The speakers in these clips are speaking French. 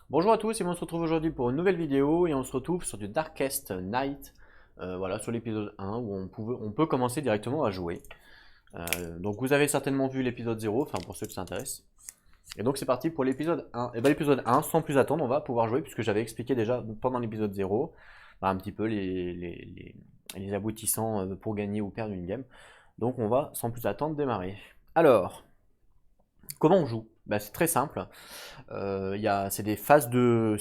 Bonjour à tous et on se retrouve aujourd'hui pour une nouvelle vidéo et on se retrouve sur du Darkest Night, voilà, sur l'épisode 1 où on peut commencer directement à jouer. Donc vous avez certainement vu l'épisode 0, enfin pour ceux qui s'intéressent. Et donc c'est parti pour l'épisode 1. Et bien l'épisode 1, sans plus attendre, on va pouvoir jouer puisque j'avais expliqué déjà pendant l'épisode 0 un petit peu les aboutissants pour gagner ou perdre une game. Donc on va sans plus attendre démarrer. Alors, comment on joue? Bah, c'est très simple. C'est des phases de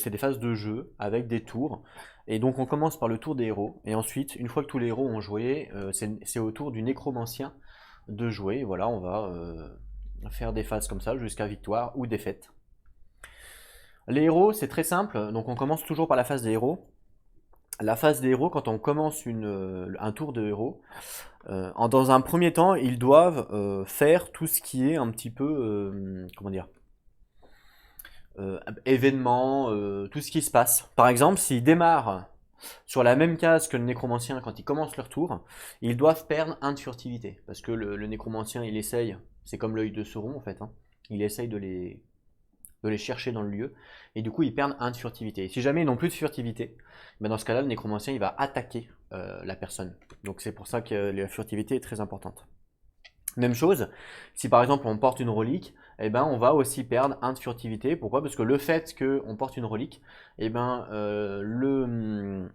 jeu avec des tours. Et donc on commence par le tour des héros. Et ensuite, une fois que tous les héros ont joué, c'est au tour du nécromancien de jouer. Et voilà, on va faire des phases comme ça jusqu'à victoire ou défaite. Les héros, c'est très simple. Donc on commence toujours par la phase des héros. La phase des héros, quand on commence un tour de héros, dans un premier temps, ils doivent faire tout ce qui est un petit peu, comment dire, événements, tout ce qui se passe. Par exemple, s'ils démarrent sur la même case que le nécromancien quand ils commencent leur tour, ils doivent perdre un de furtivité. Parce que le nécromancien, il essaye, c'est comme l'œil de Sauron en fait, hein, il essaye de les chercher dans le lieu, et du coup ils perdent un de furtivité. Et si jamais ils n'ont plus de furtivité, ben dans ce cas-là, le nécromancien il va attaquer la personne. Donc c'est pour ça que la furtivité est très importante. Même chose, si par exemple on porte une relique, eh ben, on va aussi perdre un de furtivité. Pourquoi? Parce que le fait qu'on porte une relique, eh ben, le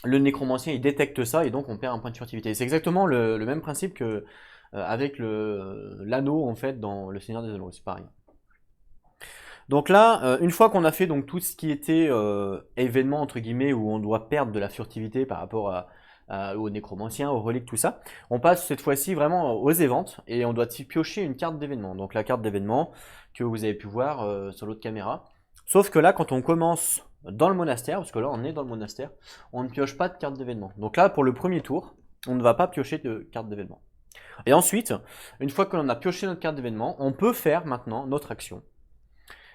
nécromancien il détecte ça et donc on perd un point de furtivité. C'est exactement le même principe que avec l'anneau en fait dans le Seigneur des Anneaux, c'est pareil. Donc là, une fois qu'on a fait donc tout ce qui était événement entre guillemets où on doit perdre de la furtivité par rapport aux nécromanciens, aux reliques, tout ça, on passe cette fois-ci vraiment aux éventes et on doit piocher une carte d'événement. Donc la carte d'événement que vous avez pu voir sur l'autre caméra. Sauf que là, quand on commence dans le monastère, parce que là on est dans le monastère, on ne pioche pas de carte d'événement. Donc là, pour le premier tour, on ne va pas piocher de carte d'événement. Et ensuite, une fois que l'on a pioché notre carte d'événement, on peut faire maintenant notre action.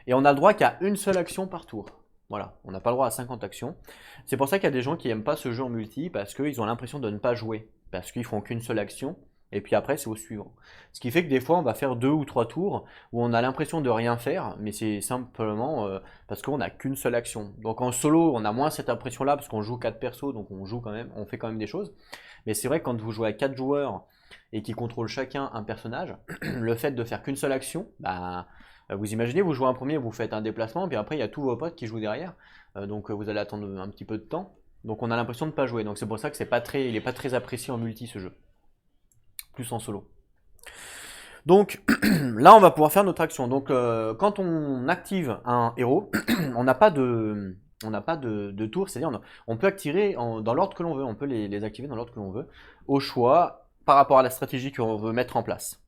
Et on a le droit qu'à une seule action par tour. Voilà, on n'a pas le droit à 50 actions. C'est pour ça qu'il y a des gens qui n'aiment pas ce jeu en multi, parce qu'ils ont l'impression de ne pas jouer. Parce qu'ils font qu'une seule action, et puis après c'est au suivant. Ce qui fait que des fois on va faire 2 ou 3 tours, où on a l'impression de rien faire, mais c'est simplement parce qu'on n'a qu'une seule action. Donc en solo, on a moins cette impression-là, parce qu'on joue 4 persos, donc on joue quand même, on fait quand même des choses. Mais c'est vrai que quand vous jouez à 4 joueurs, et qui contrôlent chacun un personnage, le fait de faire qu'une seule action, bah, vous imaginez, vous jouez un premier, vous faites un déplacement, puis après il y a tous vos potes qui jouent derrière, donc vous allez attendre un petit peu de temps. Donc on a l'impression de ne pas jouer. Donc c'est pour ça que il est pas très apprécié en multi ce jeu, plus en solo. Donc là on va pouvoir faire notre action. Donc quand on active un héros, on n'a pas de tour, c'est-à-dire on peut activer dans l'ordre que l'on veut, on peut les activer dans l'ordre que l'on veut, au choix par rapport à la stratégie qu'on veut mettre en place.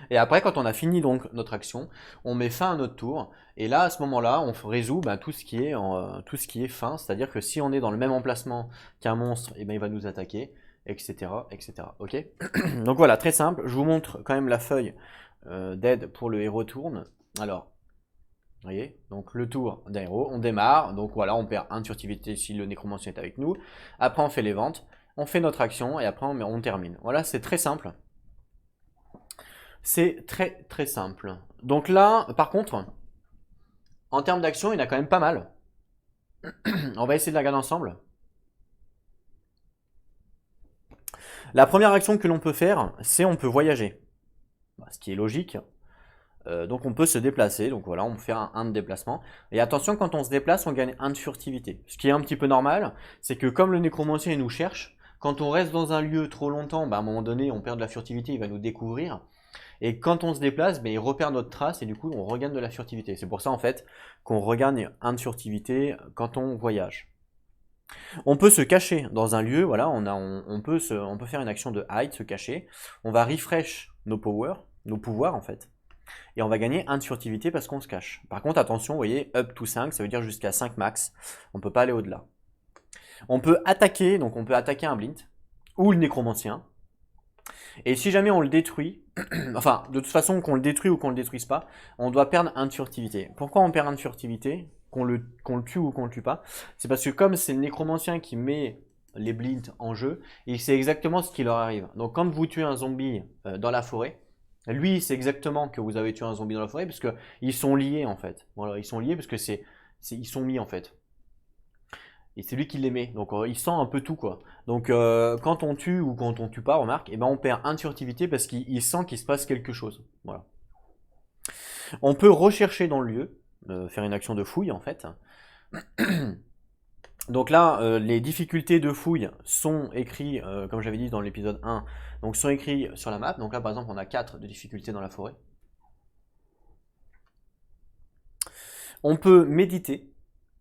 Et après, quand on a fini donc notre action, on met fin à notre tour. Et là, à ce moment-là, on résout tout ce tout ce qui est fin. C'est-à-dire que si on est dans le même emplacement qu'un monstre, et ben, il va nous attaquer, etc., etc. Ok. Donc voilà, très simple. Je vous montre quand même la feuille d'aide pour le héros tourne. Alors, vous voyez, donc le tour d'un héros, on démarre. Donc voilà, on perd 1 de furtivité si le nécromancien est avec nous. Après, on fait les ventes, on fait notre action et après, on termine. Voilà, c'est très simple. C'est très très simple. Donc là, par contre, en termes d'action, il y en a quand même pas mal. On va essayer de la regarder ensemble. La première action que l'on peut faire, c'est on peut voyager. Ce qui est logique. Donc on peut se déplacer. Donc voilà, on peut faire un de déplacement. Et attention, quand on se déplace, on gagne un de furtivité. Ce qui est un petit peu normal, c'est que comme le nécromancien nous cherche, quand on reste dans un lieu trop longtemps, à un moment donné, on perd de la furtivité, il va nous découvrir. Et quand on se déplace, il repère notre trace et du coup on regagne de la furtivité. C'est pour ça en fait qu'on regagne un de furtivité quand on voyage. On peut se cacher dans un lieu, voilà, on peut faire une action de hide, se cacher. On va refresh nos pouvoirs en fait. Et on va gagner un de furtivité parce qu'on se cache. Par contre, attention, vous voyez, up to 5, ça veut dire jusqu'à 5 max. On ne peut pas aller au-delà. On peut attaquer, donc on peut attaquer un blind, ou le nécromancien. Et si jamais on le détruit, enfin, de toute façon, qu'on le détruit ou qu'on le détruise pas, on doit perdre un de furtivité. Pourquoi on perd un de furtivité? Qu'on le tue ou qu'on le tue pas? C'est parce que comme c'est le nécromancien qui met les blinds en jeu, il sait exactement ce qui leur arrive. Donc quand vous tuez un zombie dans la forêt, Lui, c'est exactement que vous avez tué un zombie dans la forêt, parce que ils sont liés en fait. Voilà, ils sont liés parce que ils sont mis en fait. Et c'est lui qui les met. Donc il sent un peu tout quoi. Donc quand on tue ou quand on tue pas, remarque, et ben on perd un de furtivité parce qu'il sent qu'il se passe quelque chose. Voilà. On peut rechercher dans le lieu, faire une action de fouille en fait. Donc là, les difficultés de fouille sont écrites, comme j'avais dit dans l'épisode 1, donc sont écrits sur la map. Donc là, par exemple, on a 4 de difficultés dans la forêt. On peut méditer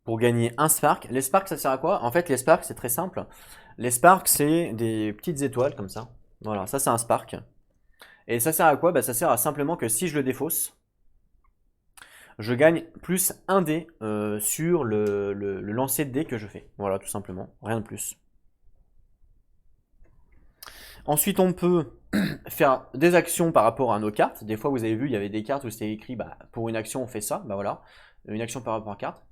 pour gagner un spark. Les sparks, ça sert à quoi? En fait, les sparks, c'est très simple. Les sparks, c'est des petites étoiles comme ça. Voilà, ça c'est un spark. Et ça sert à quoi? Bah, ça sert à simplement que si je le défausse, je gagne plus 1 dé sur le lancer de dés que je fais. Voilà, tout simplement, rien de plus. Ensuite, on peut faire des actions par rapport à nos cartes. Des fois, vous avez vu, il y avait des cartes où c'était écrit, bah, pour une action, on fait ça. Bah voilà, une action par rapport à carte.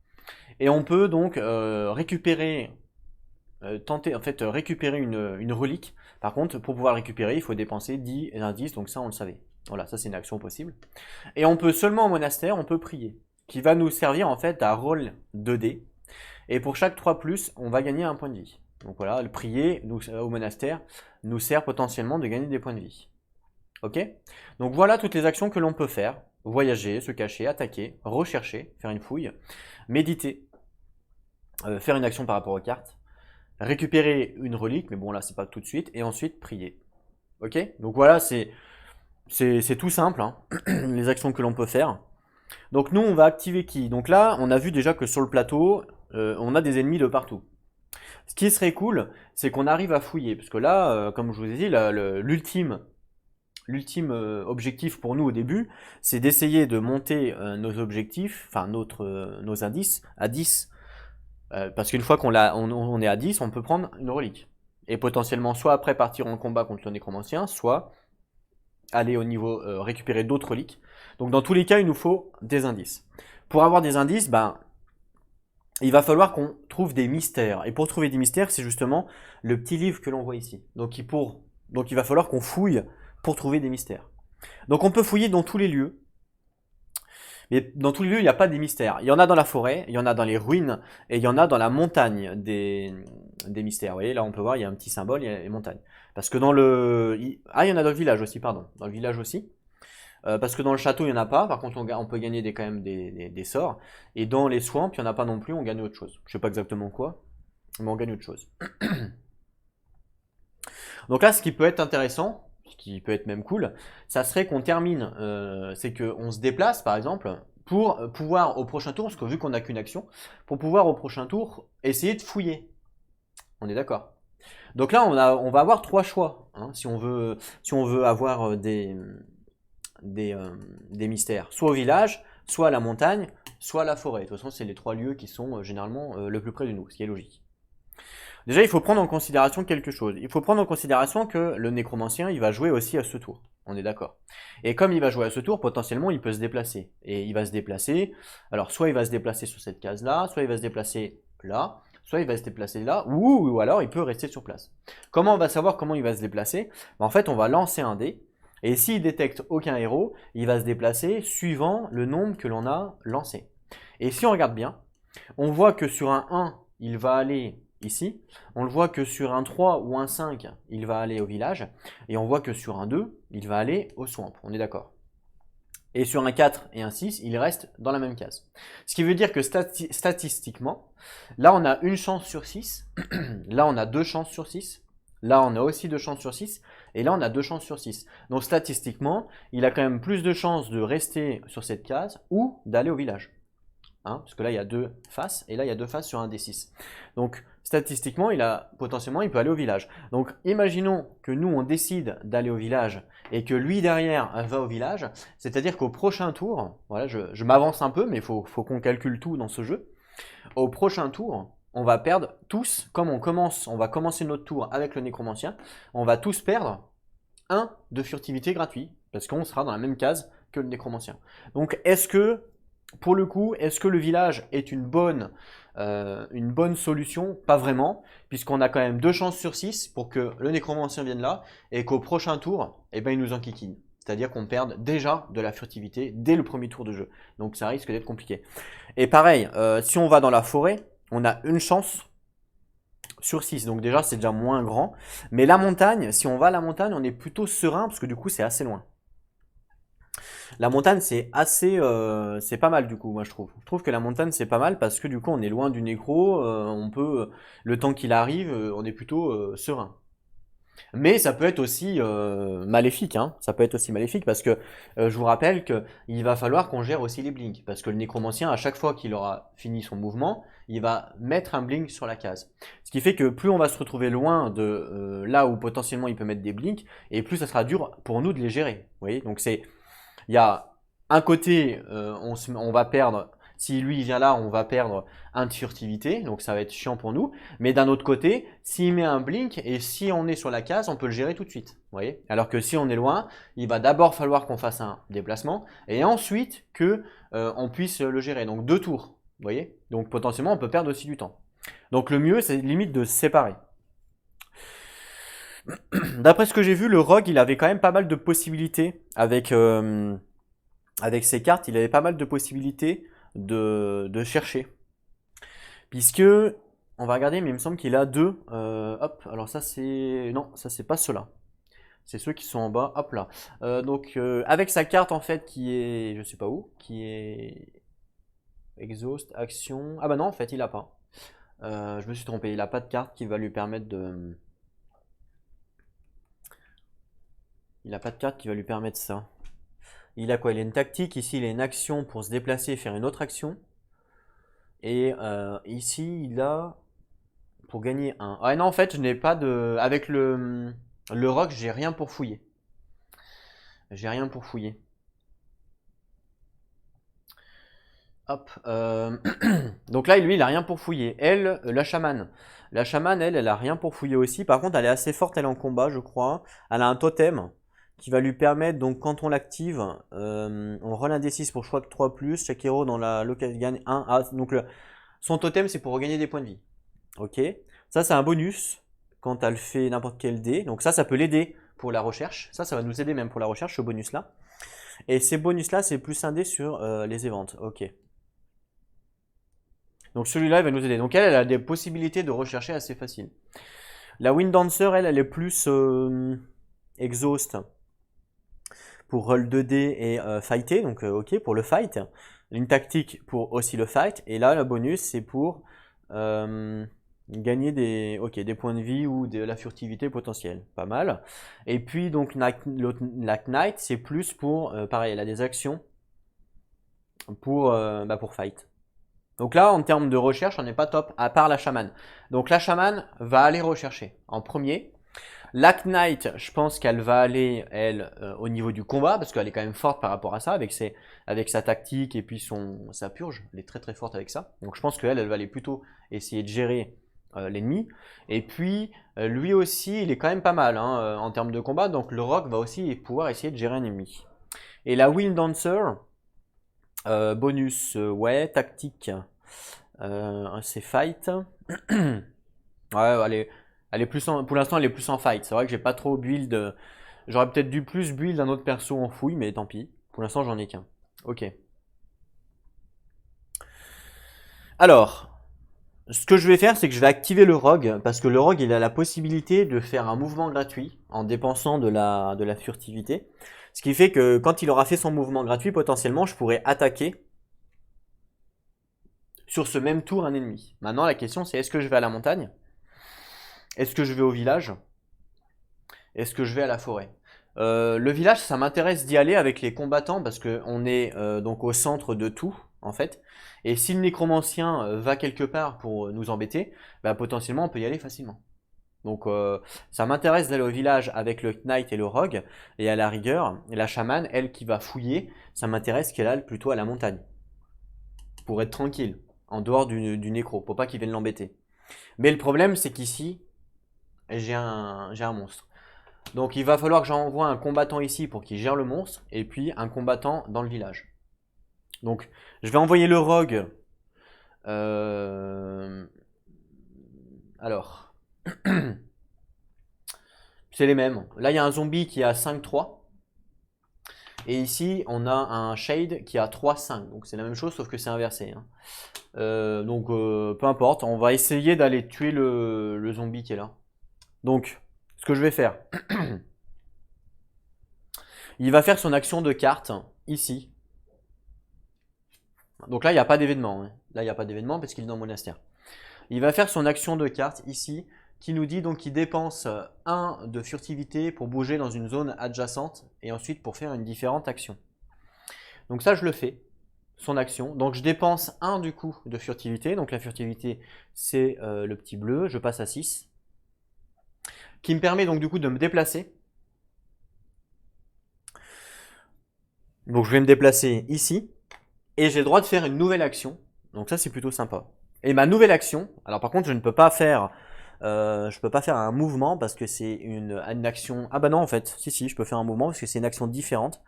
Et on peut donc récupérer, tenter, en fait, récupérer une relique. Par contre, pour pouvoir récupérer, il faut dépenser 10 indices, donc ça, on le savait. Voilà, ça, c'est une action possible. Et on peut seulement au monastère, on peut prier, qui va nous servir, en fait, à roll 2D. Et pour chaque 3+, on va gagner un point de vie. Donc voilà, le prier au monastère nous sert potentiellement de gagner des points de vie. Ok? Donc voilà toutes les actions que l'on peut faire. Voyager, se cacher, attaquer, rechercher, faire une fouille, méditer, faire une action par rapport aux cartes, récupérer une relique, mais bon là c'est pas tout de suite, et ensuite prier. Ok? Donc voilà, c'est tout simple, hein, les actions que l'on peut faire. Donc nous on va activer qui? Donc là on a vu déjà que sur le plateau, on a des ennemis de partout. Ce qui serait cool, c'est qu'on arrive à fouiller, parce que là, comme je vous ai dit, l'ultime objectif pour nous au début, c'est d'essayer de monter nos objectifs, enfin nos indices à 10. Parce qu'une fois on est à 10, on peut prendre une relique. Et potentiellement soit après partir en combat contre le nécromancien, soit aller au niveau récupérer d'autres reliques. Donc dans tous les cas, il nous faut des indices. Pour avoir des indices, ben, il va falloir qu'on trouve des mystères. Et pour trouver des mystères, c'est justement le petit livre que l'on voit ici. Donc il va falloir qu'on fouille pour trouver des mystères. Donc on peut fouiller dans tous les lieux. Mais dans tous les lieux, il n'y a pas des mystères. Il y en a dans la forêt, il y en a dans les ruines, et il y en a dans la montagne des mystères. Vous voyez, là on peut voir, il y a un petit symbole, il y a les montagnes. Parce que dans le... Ah, il y en a dans le village aussi, pardon. Dans le village aussi. Parce que dans le château, il n'y en a pas. Par contre, on peut gagner quand même des sorts. Et dans les swamps, il n'y en a pas non plus, on gagne autre chose. Je sais pas exactement quoi, mais on gagne autre chose. Donc là, ce qui peut être intéressant, ce qui peut être même cool, ça serait qu'on termine, c'est qu'on se déplace par exemple, pour pouvoir au prochain tour, parce que vu qu'on n'a qu'une action, pour pouvoir au prochain tour essayer de fouiller. On est d'accord. Donc là, on va avoir 3 choix, hein, si on veut avoir des mystères, soit au village, soit à la montagne, soit à la forêt. De toute façon, c'est les 3 lieux qui sont généralement le plus près de nous, ce qui est logique. Déjà, il faut prendre en considération quelque chose. Il faut prendre en considération que le nécromancien, il va jouer aussi à ce tour. On est d'accord. Et comme il va jouer à ce tour, potentiellement, il peut se déplacer. Et il va se déplacer. Alors, soit il va se déplacer sur cette case-là, soit il va se déplacer là, soit il va se déplacer là, ou alors il peut rester sur place. Comment on va savoir comment il va se déplacer? En fait, on va lancer un dé. Et s'il détecte aucun héros, il va se déplacer suivant le nombre que l'on a lancé. Et si on regarde bien, on voit que sur un 1, il va aller ici. On le voit que sur un 3 ou un 5, il va aller au village. Et on voit que sur un 2, il va aller au swamp. On est d'accord. Et sur un 4 et un 6, il reste dans la même case. Ce qui veut dire que statistiquement, là on a une chance sur 6, là on a 2 chances sur 6, là on a aussi 2 chances sur 6, et là on a 2 chances sur 6. Donc statistiquement, il a quand même plus de chances de rester sur cette case ou d'aller au village. Hein, parce que là il y a 2 faces, et là il y a 2 faces sur un D6. Donc statistiquement, potentiellement il peut aller au village. Donc imaginons que nous on décide d'aller au village et que lui derrière va au village, c'est-à-dire qu'au prochain tour, voilà, je m'avance un peu, mais il faut qu'on calcule tout dans ce jeu. Au prochain tour, on va perdre tous, comme on va commencer notre tour avec le nécromancien, on va tous perdre 1 de furtivité gratuit, parce qu'on sera dans la même case que le nécromancien. Donc pour le coup, est-ce que le village est une bonne solution? Pas vraiment, puisqu'on a quand même 2 chances sur 6 pour que le nécromancien vienne là, et qu'au prochain tour, eh ben, il nous enquiquine. c'est-à-dire qu'on perde déjà de la furtivité dès le premier tour de jeu. Donc ça risque d'être compliqué. Et pareil, si on va dans la forêt, on a une chance sur 6, donc déjà c'est déjà moins grand. Mais la montagne, si on va à la montagne, on est plutôt serein parce que du coup c'est assez loin. La montagne c'est assez, c'est pas mal du coup, moi je trouve. Je trouve que la montagne c'est pas mal parce que du coup on est loin du nécro, on peut, le temps qu'il arrive, on est plutôt serein. Mais ça peut être aussi maléfique, hein. Ça peut être aussi maléfique parce que je vous rappelle qu'il va falloir qu'on gère aussi les blinks. Parce que le nécromancien, à chaque fois qu'il aura fini son mouvement, il va mettre un blink sur la case. Ce qui fait que plus on va se retrouver loin de là où potentiellement il peut mettre des blinks, et plus ça sera dur pour nous de les gérer. Vous voyez. Donc il y a un côté, on va perdre. Si lui il vient là, on va perdre un de furtivité, donc ça va être chiant pour nous. Mais d'un autre côté, s'il met un blink et si on est sur la case, on peut le gérer tout de suite. Vous voyez. Alors que si on est loin, il va d'abord falloir qu'on fasse un déplacement et ensuite que on puisse le gérer. Donc 2 tours. Vous voyez. Donc potentiellement, on peut perdre aussi du temps. Donc le mieux, c'est limite de se séparer. D'après ce que j'ai vu, le rogue, il avait quand même pas mal de possibilités avec ses cartes. Il avait pas mal de possibilités de chercher. Puisque, on va regarder, mais il me semble qu'il a deux. Hop, alors ça c'est. Non, ça c'est pas ceux-là. C'est ceux qui sont en bas, hop là. Donc, avec sa carte en fait qui est. Je sais pas où, qui est. Exhaust, action. Ah bah non, en fait, il a pas. Je me suis trompé, il a pas de carte qui va lui permettre de. Il a pas de carte qui va lui permettre ça. Il a quoi? Il a une tactique, ici il a une action pour se déplacer et faire une autre action. Et ici il a pour gagner un. Ah non, en fait, je n'ai pas de. Avec le rock, j'ai rien pour fouiller. J'ai rien pour fouiller. Hop. Donc là, lui, il a rien pour fouiller. Elle, la chamane. La chamane, elle a rien pour fouiller aussi. Par contre, elle est assez forte, elle est en combat, je crois. Elle a un totem qui va lui permettre, donc quand on l'active, on roll un D6 pour choix de 3+. Chaque héros dans la localité gagne 1. Ah, donc son totem, c'est pour regagner des points de vie. Ok. Ça, c'est un bonus quand elle fait n'importe quel dé. Donc ça peut l'aider pour la recherche. Ça va nous aider même pour la recherche, ce bonus-là. Et ces bonus-là, c'est plus un dé sur les éventes. Ok. Donc celui-là, il va nous aider. Donc elle a des possibilités de rechercher assez faciles. La Wind Dancer, elle est plus exhaust pour roll 2D et fighter. Donc ok, pour le fight. Une tactique pour aussi le fight. Et là, le bonus, c'est pour gagner des points de vie ou de la furtivité potentielle. Pas mal. Et puis, donc, la Knight, c'est plus pour, pareil, elle a des actions pour fight. Donc là, en termes de recherche, on n'est pas top, à part la chamane. Donc la chamane va aller rechercher en premier. La Knight, je pense qu'elle va aller, elle, au niveau du combat, parce qu'elle est quand même forte par rapport à ça, avec sa tactique et puis sa purge. Elle est très très forte avec ça. Donc je pense qu'elle, elle va aller plutôt essayer de gérer l'ennemi. Et puis, lui aussi, il est quand même pas mal hein, en termes de combat. Donc le rock va aussi pouvoir essayer de gérer un ennemi. Et la Wind Dancer, bonus, ouais, tactique, c'est fight. Ouais, elle est plus pour l'instant, elle est plus en fight. C'est vrai que j'ai pas trop build. J'aurais peut-être dû plus build un autre perso en fouille, mais tant pis. Pour l'instant, j'en ai qu'un. Ok. Alors, ce que je vais faire, c'est que je vais activer le rogue, parce que le rogue, il a la possibilité de faire un mouvement gratuit en dépensant de la furtivité. Ce qui fait que quand il aura fait son mouvement gratuit, potentiellement, je pourrais attaquer sur ce même tour un ennemi. Maintenant, la question, c'est est-ce que je vais à la montagne? Est-ce que je vais au village? Est-ce que je vais à la forêt? Le village, ça m'intéresse d'y aller avec les combattants parce qu'on est donc au centre de tout, en fait. Et si le nécromancien va quelque part pour nous embêter, bah, potentiellement on peut y aller facilement. Donc ça m'intéresse d'aller au village avec le knight et le rogue. Et à la rigueur, la chamane, elle qui va fouiller, ça m'intéresse qu'elle aille plutôt à la montagne. Pour être tranquille, en dehors du nécro, pour pas qu'il vienne l'embêter. Mais le problème, c'est qu'ici, j'ai un monstre. Donc il va falloir que j'envoie un combattant ici pour qu'il gère le monstre, et puis un combattant dans le village. Donc je vais envoyer le rogue. Alors, c'est les mêmes. Là il y a un zombie qui est à 5-3. Et ici, on a un shade qui a 3, 5. Donc c'est la même chose, sauf que c'est inversé. Hein. Peu importe, on va essayer d'aller tuer le zombie qui est là. Donc, ce que je vais faire, il va faire son action de carte ici. Donc là, il n'y a pas d'événement. Hein. Là, il n'y a pas d'événement parce qu'il est dans le monastère. Il va faire son action de carte ici, qui nous dit donc qu'il dépense 1 de furtivité pour bouger dans une zone adjacente et ensuite pour faire une différente action. Donc ça, je le fais, son action. Donc je dépense 1 du coup de furtivité. Donc la furtivité, c'est le petit bleu. Je passe à 6. Qui me permet donc du coup de me déplacer. Donc je vais me déplacer ici. Et j'ai le droit de faire une nouvelle action. Donc ça, c'est plutôt sympa. Et ma nouvelle action, alors par contre, je ne peux pas faire... je peux pas faire un mouvement parce que c'est une action... Ah bah non en fait, si, je peux faire un mouvement parce que c'est une action différente.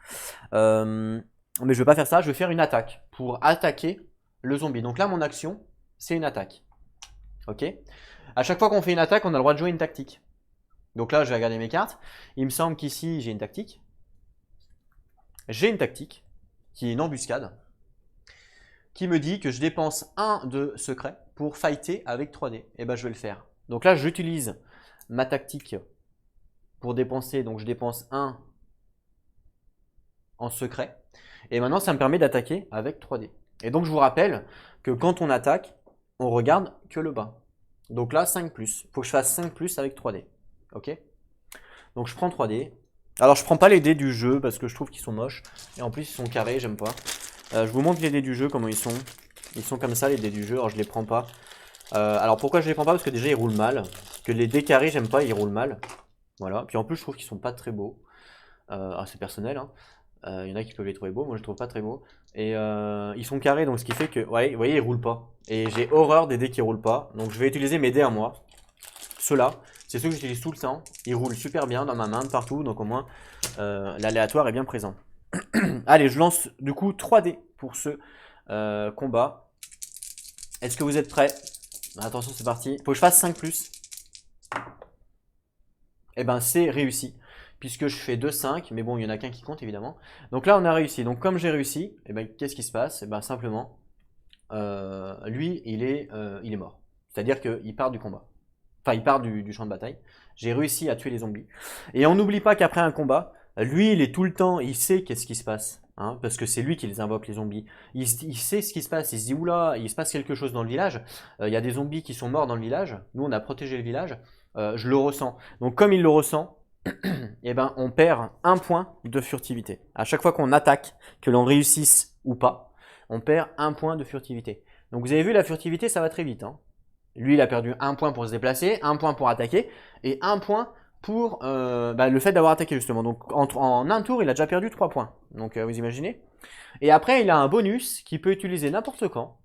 Mais je vais pas faire ça, je vais faire une attaque pour attaquer le zombie. Donc là, mon action, c'est une attaque. Ok. À chaque fois qu'on fait une attaque, on a le droit de jouer une tactique. Donc là, je vais regarder mes cartes. Il me semble qu'ici, j'ai une tactique. J'ai une tactique qui est une embuscade qui me dit que je dépense 1 de secret pour fighter avec 3D. Et ben je vais le faire. Donc là, j'utilise ma tactique pour dépenser. Donc je dépense 1 en secret. Et maintenant, ça me permet d'attaquer avec 3D. Et donc je vous rappelle que quand on attaque, on regarde que le bas. Donc là, 5+. Il faut que je fasse 5+ avec 3D. Ok. Donc je prends 3D. Alors je prends pas les dés du jeu parce que je trouve qu'ils sont moches. Et en plus, ils sont carrés, j'aime pas. Je vous montre les dés du jeu, comment ils sont. Ils sont comme ça, les dés du jeu. Alors je les prends pas. Alors pourquoi je les prends pas? Parce que déjà ils roulent mal. Parce que les dés carrés, j'aime pas, ils roulent mal. Voilà. Puis en plus, je trouve qu'ils sont pas très beaux. C'est personnel. Hein. Y en a qui peuvent les trouver beaux, moi je les trouve pas très beaux. Et ils sont carrés, donc ce qui fait que, ouais, vous voyez, ils roulent pas. Et j'ai horreur des dés qui roulent pas. Donc je vais utiliser mes dés à moi. Ceux-là, c'est ceux que j'utilise tout le temps. Ils roulent super bien dans ma main, de partout. Donc au moins, l'aléatoire est bien présent. Allez, je lance du coup 3 dés pour ce combat. Est-ce que vous êtes prêts? Attention, c'est parti. Faut que je fasse 5+. Et ben c'est réussi. Puisque je fais 2, 5. Mais bon, il n'y en a qu'un qui compte évidemment. Donc là, on a réussi. Donc comme j'ai réussi, et ben, qu'est-ce qui se passe? Et ben simplement, lui, il est mort. C'est-à-dire qu'il part du combat. Enfin, il part du champ de bataille. J'ai réussi à tuer les zombies. Et on n'oublie pas qu'après un combat, lui, il est tout le temps, il sait qu'est-ce qui se passe. Hein, parce que c'est lui qui les invoque, les zombies. Il sait ce qui se passe. Il se dit, oula, il se passe quelque chose dans le village. Il y a des zombies qui sont morts dans le village. Nous, on a protégé le village. Je le ressens. Donc, comme il le ressent, eh ben, on perd 1 point de furtivité. À chaque fois qu'on attaque, que l'on réussisse ou pas, on perd 1 point de furtivité. Donc, vous avez vu, la furtivité, ça va très vite. Hein. Lui, il a perdu 1 point pour se déplacer, 1 point pour attaquer, et 1 point pour le fait d'avoir attaqué justement. Donc en un tour, il a déjà perdu 3 points. Donc vous imaginez. Et après, il a un bonus qu'il peut utiliser n'importe quand,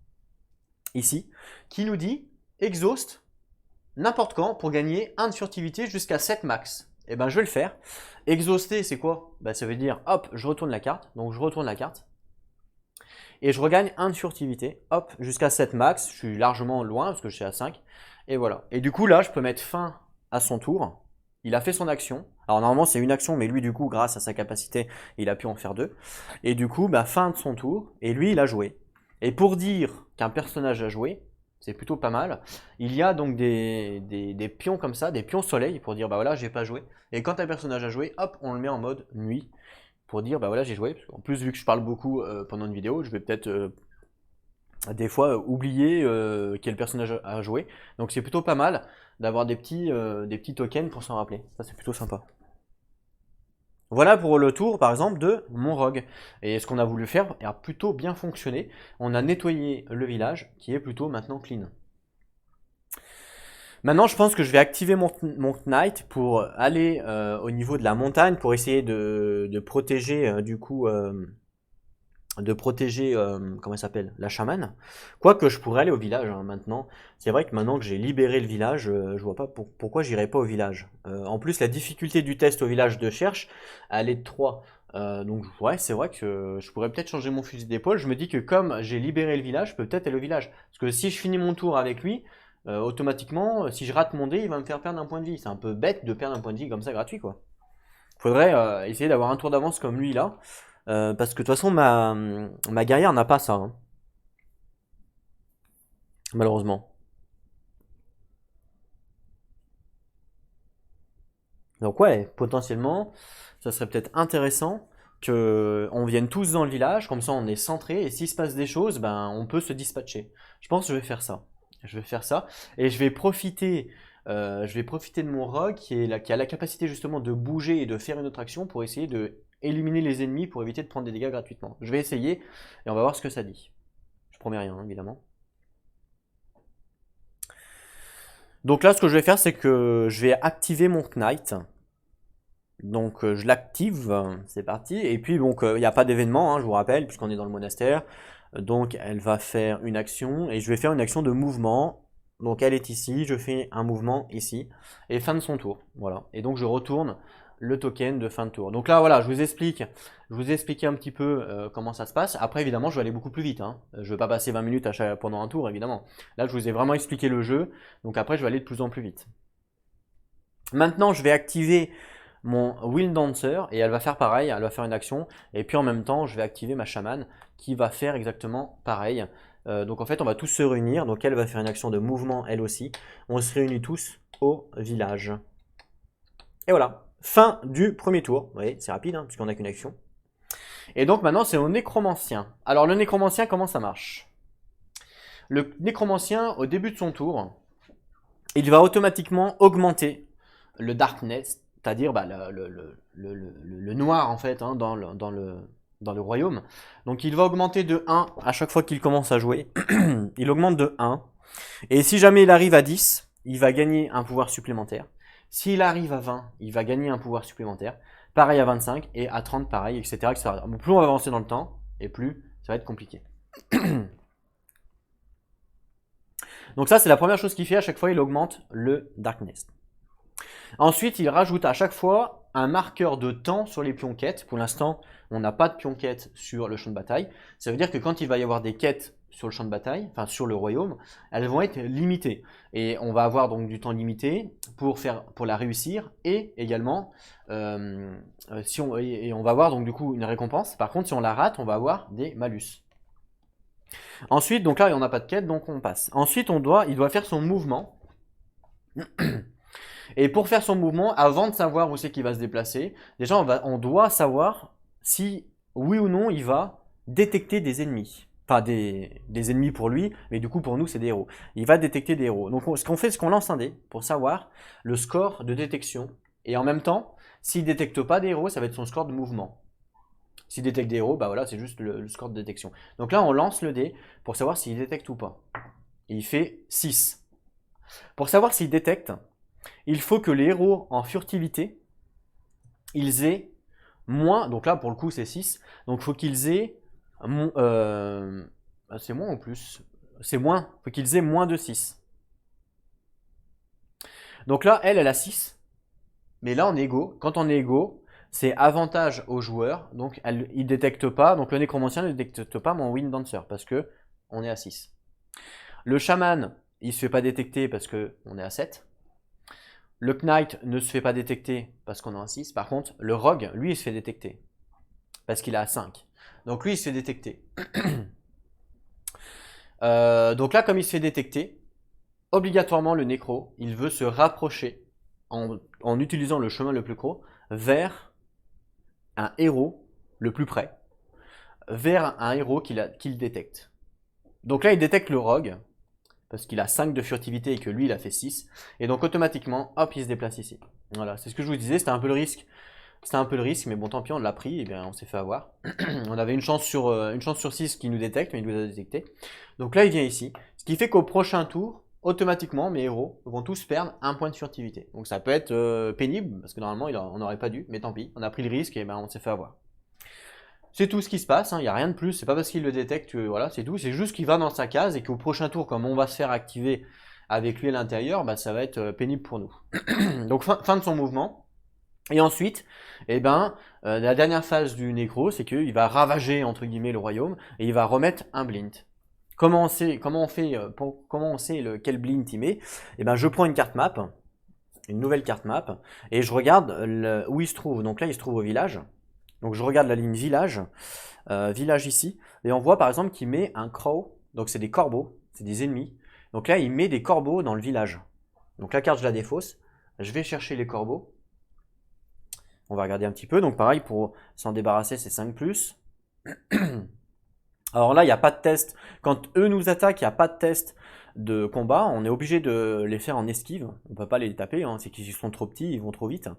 ici, qui nous dit exhaust n'importe quand pour gagner 1 de furtivité jusqu'à 7 max. Et ben je vais le faire. Exhauster, c'est quoi? Ça veut dire, hop, je retourne la carte. Donc je retourne la carte. Et je regagne 1 de furtivité, hop, jusqu'à 7 max. Je suis largement loin parce que je suis à 5. Et voilà. Et du coup, là, je peux mettre fin à son tour. Il a fait son action. Alors normalement, c'est une action, mais lui, du coup, grâce à sa capacité, il a pu en faire 2. Et du coup, fin de son tour. Et lui, il a joué. Et pour dire qu'un personnage a joué, c'est plutôt pas mal. Il y a donc des pions comme ça, des pions soleil, pour dire, voilà, j'ai pas joué. Et quand un personnage a joué, hop, on le met en mode nuit. Pour dire, voilà, j'ai joué. En plus, vu que je parle beaucoup pendant une vidéo, je vais peut-être des fois oublier quel personnage a joué. Donc c'est plutôt pas mal d'avoir des petits tokens pour s'en rappeler. Ça, c'est plutôt sympa. Voilà pour le tour, par exemple, de mon rogue. Et ce qu'on a voulu faire a plutôt bien fonctionné. On a nettoyé le village, qui est plutôt maintenant clean. Maintenant, je pense que je vais activer mon Knight pour aller au niveau de la montagne, pour essayer de protéger, comment elle s'appelle, la chamane. Quoique je pourrais aller au village hein, maintenant. C'est vrai que maintenant que j'ai libéré le village, je vois pas pourquoi j'irais pas au village. En plus, la difficulté du test au village de Cherche, elle est de 3. Donc ouais, c'est vrai que je pourrais peut-être changer mon fusil d'épaule. Je me dis que comme j'ai libéré le village, je peux peut-être aller au village. Parce que si je finis mon tour avec lui, automatiquement, si je rate mon dé, il va me faire perdre un point de vie. C'est un peu bête de perdre un point de vie comme ça gratuit quoi. Faudrait essayer d'avoir un tour d'avance comme lui là. Parce que de toute façon, ma guerrière n'a pas ça, hein, malheureusement. Donc ouais, potentiellement, ça serait peut-être intéressant que on vienne tous dans le village, comme ça on est centré, et s'il se passe des choses, ben on peut se dispatcher. Je pense que je vais faire ça. Je vais faire ça, et je vais profiter de mon rogue qui a la capacité justement de bouger et de faire une autre action pour essayer de éliminer les ennemis pour éviter de prendre des dégâts gratuitement. Je vais essayer, et on va voir ce que ça dit. Je promets rien, évidemment. Donc là, ce que je vais faire, c'est que je vais activer mon Knight. Donc je l'active, c'est parti. Et puis donc il n'y a pas d'événement, hein, je vous rappelle, puisqu'on est dans le monastère. Donc elle va faire une action et je vais faire une action de mouvement. Donc elle est ici, je fais un mouvement ici et fin de son tour. Voilà. Et donc je retourne le token de fin de tour. Donc là voilà, je vous ai expliqué un petit peu comment ça se passe. Après évidemment, je vais aller beaucoup plus vite, hein. Je ne vais pas passer 20 minutes pendant un tour évidemment. Là, je vous ai vraiment expliqué le jeu. Donc après, je vais aller de plus en plus vite. Maintenant, je vais activer mon Wind Dancer et elle va faire pareil, elle va faire une action et puis en même temps je vais activer ma chamane qui va faire exactement pareil. Donc en fait on va tous se réunir, donc elle va faire une action de mouvement elle aussi, on se réunit tous au village. Et voilà, fin du premier tour, vous voyez c'est rapide hein, puisqu'on n'a qu'une action. Et donc maintenant c'est au nécromancien. Alors le nécromancien comment ça marche? Le nécromancien au début de son tour, il va automatiquement augmenter le darkness, c'est-à-dire bah, le noir en fait hein, dans le royaume. Donc il va augmenter de 1 à chaque fois qu'il commence à jouer. Il augmente de 1. Et si jamais il arrive à 10, il va gagner un pouvoir supplémentaire. S'il arrive à 20, il va gagner un pouvoir supplémentaire. Pareil à 25 et à 30 pareil, etc. etc. Plus on va avancer dans le temps, et plus ça va être compliqué. Donc ça c'est la première chose qu'il fait à chaque fois, il augmente le darkness. Ensuite, il rajoute à chaque fois un marqueur de temps sur les pions quêtes. Pour l'instant, on n'a pas de pions quêtes sur le champ de bataille. Ça veut dire que quand il va y avoir des quêtes sur le champ de bataille, enfin sur le royaume, elles vont être limitées. Et on va avoir donc du temps limité pour la réussir et également on va avoir donc du coup une récompense. Par contre, si on la rate, on va avoir des malus. Ensuite, donc là, on n'a pas de quête, donc on passe. Ensuite, il doit faire son mouvement. Et pour faire son mouvement, avant de savoir où c'est qu'il va se déplacer, déjà on doit savoir si oui ou non il va détecter des ennemis. Enfin des ennemis pour lui, mais du coup pour nous c'est des héros. Il va détecter des héros. Donc ce qu'on fait, c'est qu'on lance un dé pour savoir le score de détection. Et en même temps, s'il ne détecte pas des héros, ça va être son score de mouvement. S'il détecte des héros, bah voilà, c'est juste le score de détection. Donc là on lance le dé pour savoir s'il détecte ou pas. Et il fait 6. Pour savoir s'il détecte, il faut que les héros en furtivité, ils aient moins, donc là pour le coup c'est 6, donc il faut qu'ils aient, c'est moins ou plus, c'est moins, il faut qu'ils aient moins de 6. Donc là elle a 6, mais là on est égaux, quand on est égaux, c'est avantage aux joueurs, donc il ne détecte pas, donc le nécromancien ne détecte pas mon Wind Dancer, parce que on est à 6. Le chaman, il ne se fait pas détecter parce qu'on est à 7. Le Knight ne se fait pas détecter parce qu'on a un 6. Par contre, le Rogue, lui, il se fait détecter parce qu'il a 5. Donc lui, il se fait détecter. Donc là, comme il se fait détecter, obligatoirement, le Nécro, il veut se rapprocher en utilisant le chemin le plus court vers un héros le plus près, vers un héros qu'il détecte. Donc là, il détecte le Rogue, parce qu'il a 5 de furtivité et que lui il a fait 6. Et donc automatiquement, hop, il se déplace ici. Voilà, c'est ce que je vous disais, c'était un peu le risque. C'était un peu le risque, mais bon, tant pis, on l'a pris, et bien on s'est fait avoir. On avait une chance sur 6 qui nous détecte, mais il nous a détecté. Donc là, il vient ici. Ce qui fait qu'au prochain tour, automatiquement, mes héros vont tous perdre un point de furtivité. Donc ça peut être pénible, parce que normalement, on n'aurait pas dû, mais tant pis, on a pris le risque et ben on s'est fait avoir. C'est tout ce qui se passe, il n'y a rien de plus, c'est pas parce qu'il le détecte que voilà, c'est tout, c'est juste qu'il va dans sa case et qu'au prochain tour, comme on va se faire activer avec lui à l'intérieur, bah, ça va être pénible pour nous. Donc fin de son mouvement. Et ensuite, la dernière phase du nécro, c'est qu'il va ravager entre guillemets le royaume et il va remettre un blind. Comment on sait quel blind il met? Je prends une carte map, une nouvelle carte map, et je regarde où il se trouve. Donc là, il se trouve au village. Donc je regarde la ligne village, village ici, et on voit par exemple qu'il met un crow, donc c'est des corbeaux, c'est des ennemis. Donc là il met des corbeaux dans le village. Donc la carte je la défausse, je vais chercher les corbeaux. On va regarder un petit peu, donc pareil pour s'en débarrasser c'est 5+. Alors là il n'y a pas de test, quand eux nous attaquent il n'y a pas de test de combat, on est obligé de les faire en esquive, on ne peut pas les taper, hein, c'est qu'ils sont trop petits, ils vont trop vite.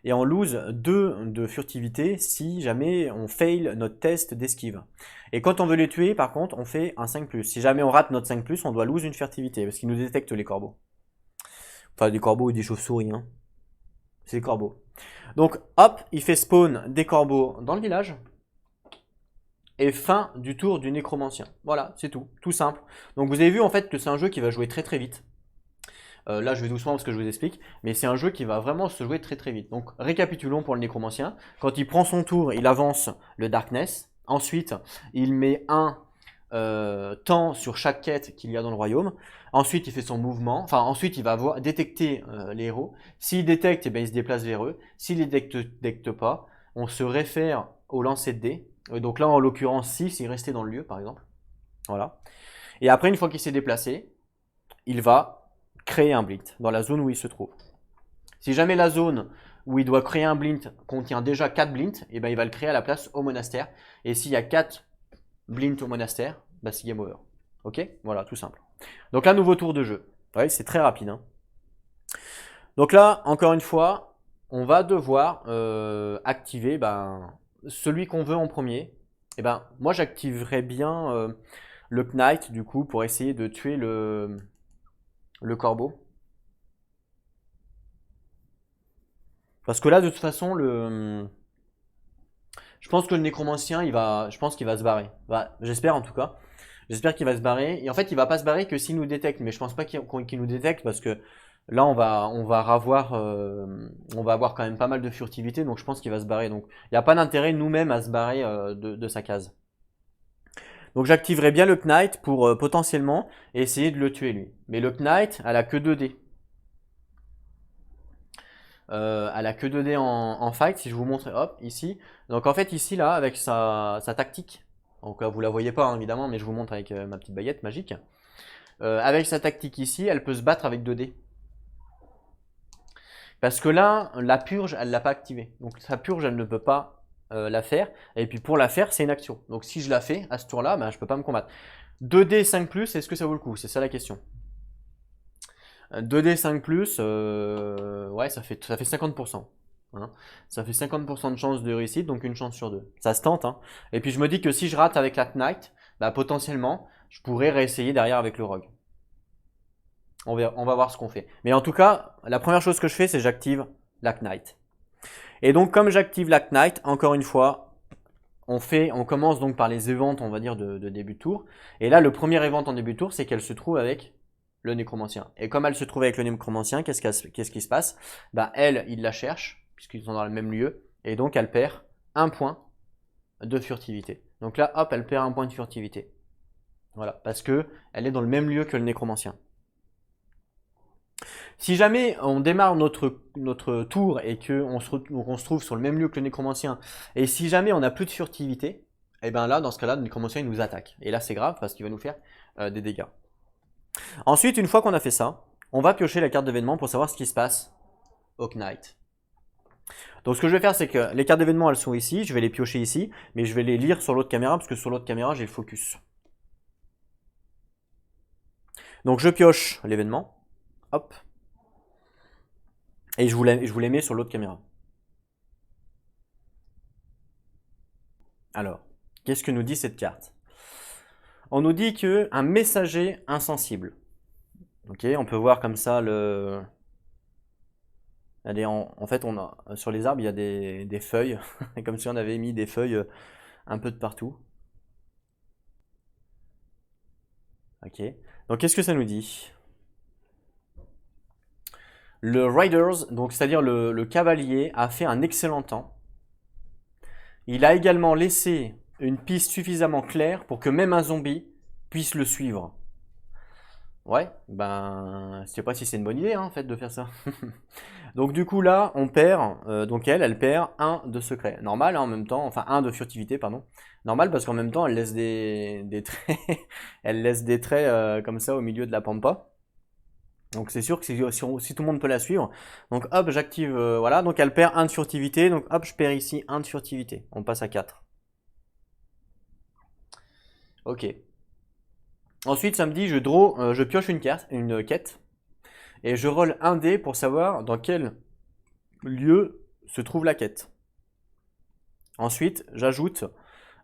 Et on lose 2 de furtivité si jamais on fail notre test d'esquive. Et quand on veut les tuer, par contre, on fait un 5+. Si jamais on rate notre 5+, on doit lose une furtivité, parce qu'ils nous détectent les corbeaux. Enfin, des corbeaux et des chauves-souris, hein. C'est des corbeaux. Donc, hop, il fait spawn des corbeaux dans le village. Et fin du tour du nécromancien. Voilà, c'est tout. Tout simple. Donc vous avez vu en fait que c'est un jeu qui va jouer très très vite. Là, je vais doucement parce que je vous explique, mais c'est un jeu qui va vraiment se jouer très très vite. Donc, récapitulons pour le nécromancien. Quand il prend son tour, il avance le Darkness. Ensuite, il met un temps sur chaque quête qu'il y a dans le royaume. Ensuite, il fait son mouvement. Enfin, ensuite, il va détecter les héros. S'il détecte, eh bien, il se déplace vers eux. S'il ne détecte pas, on se réfère au lancer de dés. Donc là, en l'occurrence, 6, il restait dans le lieu, par exemple. Voilà. Et après, une fois qu'il s'est déplacé, il va créer un blint dans la zone où il se trouve. Si jamais la zone où il doit créer un blint contient déjà 4 blints, et ben il va le créer à la place au monastère. Et s'il y a 4 blints au monastère, bah c'est game over. Ok? Voilà, tout simple. Donc là, nouveau tour de jeu. Ouais, c'est très rapide. Hein. Donc là, encore une fois, on va devoir activer celui qu'on veut en premier. Et ben, moi j'activerais bien le Knight du coup pour essayer de tuer le corbeau. Parce que là, de toute façon, je pense que le nécromancien, je pense qu'il va se barrer. Bah, j'espère en tout cas. J'espère qu'il va se barrer. Et en fait, il va pas se barrer que s'il nous détecte. Mais je pense pas qu'il nous détecte parce que là, on va avoir quand même pas mal de furtivité. Donc, je pense qu'il va se barrer. Donc, il n'y a pas d'intérêt nous-mêmes à se barrer de sa case. Donc, j'activerai bien le Knight pour potentiellement essayer de le tuer lui. Mais le Knight, elle a que 2 dés. Elle a que 2 dés en fight, si je vous montre, hop, ici. Donc en fait ici, là, avec sa tactique, donc là vous la voyez pas hein, évidemment, mais je vous montre avec ma petite baguette magique. Avec sa tactique ici, elle peut se battre avec 2 dés. Parce que là, la purge, elle l'a pas activée. Donc sa purge, elle ne peut pas la faire. Et puis pour la faire, c'est une action. Donc si je la fais à ce tour-là, ben, je peux pas me combattre. 2D 5+, est-ce que ça vaut le coup? C'est ça la question. 2D 5+, ouais, ça fait 50%. Hein. Ça fait 50% de chance de réussite, donc une chance sur 2. Ça se tente. Hein. Et puis je me dis que si je rate avec la Knight, bah, potentiellement, je pourrais réessayer derrière avec le Rogue. On va voir ce qu'on fait. Mais en tout cas, la première chose que je fais, c'est j'active la Knight. Et donc comme j'active la Knight, encore une fois, on commence donc par les events, on va dire, de début de tour. Et là, le premier event en début de tour, c'est qu'elle se trouve avec le nécromancien. Et comme elle se trouve avec le nécromancien, qu'est-ce qui se passe? Bah elle, il la cherche, puisqu'ils sont dans le même lieu, et donc elle perd un point de furtivité. Donc là, hop, elle perd un point de furtivité. Voilà, parce que elle est dans le même lieu que le nécromancien. Si jamais on démarre notre tour et qu'on se trouve sur le même lieu que le nécromancien, et si jamais on n'a plus de furtivité, et bien là, dans ce cas-là, le nécromancien il nous attaque. Et là, c'est grave parce qu'il va nous faire des dégâts. Ensuite, une fois qu'on a fait ça, on va piocher la carte d'événement pour savoir ce qui se passe au Knight. Donc ce que je vais faire, c'est que les cartes d'événement, elles sont ici, je vais les piocher ici, mais je vais les lire sur l'autre caméra, parce que sur l'autre caméra, j'ai le focus. Donc je pioche l'événement, hop, et je vous les mets sur l'autre caméra. Alors, qu'est-ce que nous dit cette carte? On nous dit qu'un messager insensible. Ok, on peut voir comme ça le... En fait, sur les arbres, il y a des feuilles, comme si on avait mis des feuilles un peu de partout. Ok, donc qu'est-ce que ça nous dit? Le Riders, donc c'est-à-dire le cavalier, a fait un excellent temps. Il a également laissé une piste suffisamment claire pour que même un zombie puisse le suivre. Ouais, ben, je sais pas si c'est une bonne idée, hein, en fait, de faire ça. Donc du coup, là, on perd, donc elle perd un de secret. Normal, hein, en même temps, enfin, un de furtivité, pardon. Normal, parce qu'en même temps, elle laisse des traits, elle laisse des traits comme ça au milieu de la pampa. Donc c'est sûr que si tout le monde peut la suivre. Donc hop, j'active, voilà, donc elle perd un de furtivité, donc hop, je perds ici un de furtivité. On passe à 4. Ok. Ensuite, ça me dit, je pioche une quête, et je roll un dé pour savoir dans quel lieu se trouve la quête. Ensuite, j'ajoute,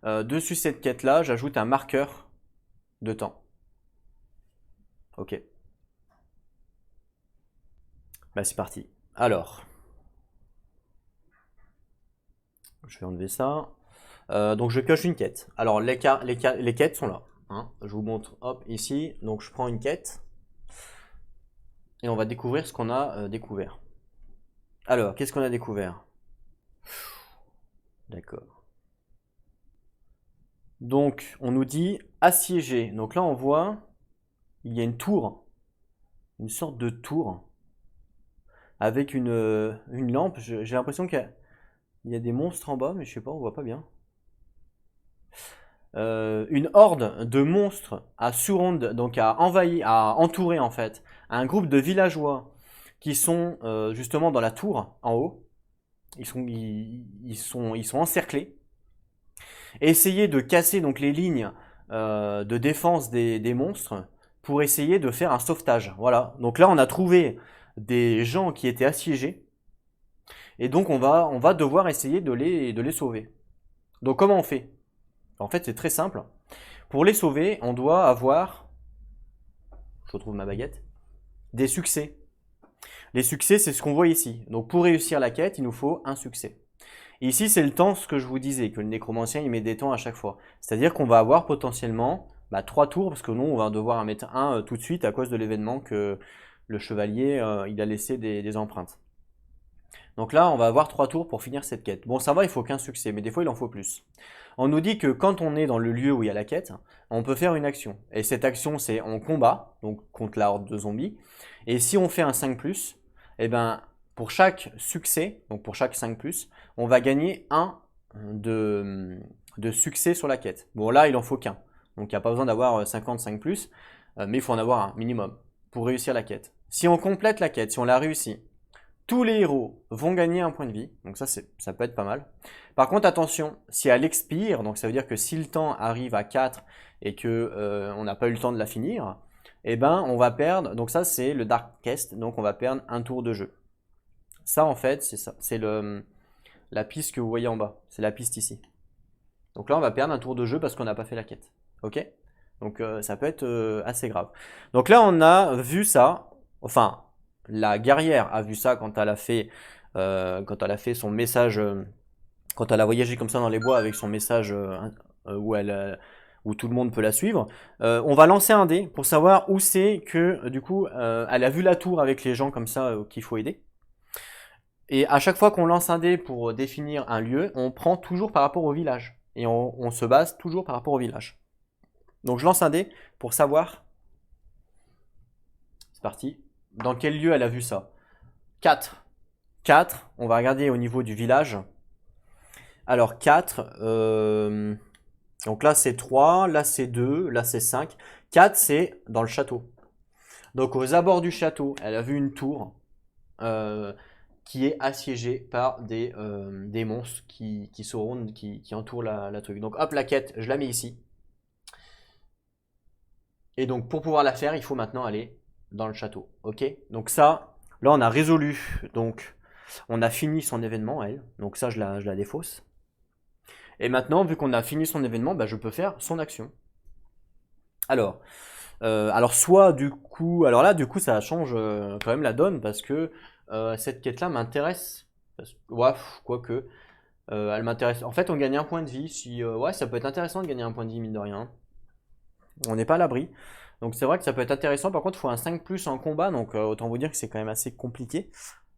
dessus cette quête-là, j'ajoute un marqueur de temps. Ok, bah c'est parti. Alors, je vais enlever ça. Donc je pioche une quête. Alors les quêtes sont là, hein. Je vous montre, hop, ici. Donc je prends une quête et on va découvrir ce qu'on a découvert. Alors, qu'est-ce qu'on a découvert? D'accord. Donc on nous dit assiégé. Donc là on voit, il y a une tour, une sorte de tour avec une lampe. J'ai l'impression qu'il y a des monstres en bas, mais je sais pas, on voit pas bien. Une horde de monstres a surround, donc a envahi, a entouré en fait un groupe de villageois qui sont justement dans la tour en haut. Ils sont encerclés. Essayer de casser donc les lignes de défense des monstres pour essayer de faire un sauvetage. Voilà. Donc là, on a trouvé des gens qui étaient assiégés et donc on va devoir essayer de les sauver. Donc comment on fait? En fait, c'est très simple. Pour les sauver, on doit avoir, je retrouve ma baguette, des succès. Les succès, c'est ce qu'on voit ici. Donc pour réussir la quête, il nous faut un succès. Et ici, c'est le temps, ce que je vous disais, que le nécromancien, il met des temps à chaque fois. C'est-à-dire qu'on va avoir potentiellement 3 tours, parce que nous, on va devoir en mettre un tout de suite à cause de l'événement que le chevalier, il a laissé des empreintes. Donc là, on va avoir 3 tours pour finir cette quête. Bon, ça va, il faut qu'un succès, mais des fois, il en faut plus. On nous dit que quand on est dans le lieu où il y a la quête, on peut faire une action. Et cette action, c'est en combat, donc contre la horde de zombies. Et si on fait un 5+, eh ben, pour chaque succès, donc pour chaque 5+, on va gagner un de succès sur la quête. Bon, là, il en faut qu'un. Donc, il n'y a pas besoin d'avoir 55+, mais il faut en avoir un minimum pour réussir la quête. Si on complète la quête, si on la réussit, tous les héros vont gagner un point de vie, donc ça peut être pas mal. Par contre, attention, si elle expire, donc ça veut dire que si le temps arrive à 4 et que on n'a pas eu le temps de la finir, eh ben on va perdre, donc ça c'est le Darkest, donc on va perdre un tour de jeu. Ça en fait, c'est ça, c'est la piste que vous voyez en bas, c'est la piste ici. Donc là on va perdre un tour de jeu parce qu'on n'a pas fait la quête, ok? Donc ça peut être assez grave. Donc là on a vu ça, enfin la guerrière a vu ça quand elle a fait son message, quand elle a voyagé comme ça dans les bois avec son message où tout le monde peut la suivre. On va lancer un dé pour savoir où c'est que du coup elle a vu la tour avec les gens comme ça qu'il faut aider. Et à chaque fois qu'on lance un dé pour définir un lieu, on prend toujours par rapport au village. Et on se base toujours par rapport au village. Donc je lance un dé pour savoir. C'est parti. Dans quel lieu elle a vu ça? 4. 4, on va regarder au niveau du village. Alors 4, donc là c'est 3, là c'est 2, là c'est 5. 4 c'est dans le château. Donc aux abords du château, elle a vu une tour qui est assiégée par des monstres qui entourent la truc. Donc hop, la quête, je la mets ici. Et donc pour pouvoir la faire, il faut maintenant aller dans le château. Ok? Donc ça, là on a résolu. Donc on a fini son événement, elle. Donc ça, je la défausse. Et maintenant, vu qu'on a fini son événement, bah, je peux faire son action. Alors, soit du coup, alors là, du coup, ça change quand même la donne parce que cette quête-là m'intéresse. Ouais, quoique, elle m'intéresse. En fait, on gagne un point de vie. Ouais, ça peut être intéressant de gagner un point de vie, mine de rien. On n'est pas à l'abri. Donc c'est vrai que ça peut être intéressant. Par contre, il faut un 5+ en combat. Donc autant vous dire que c'est quand même assez compliqué.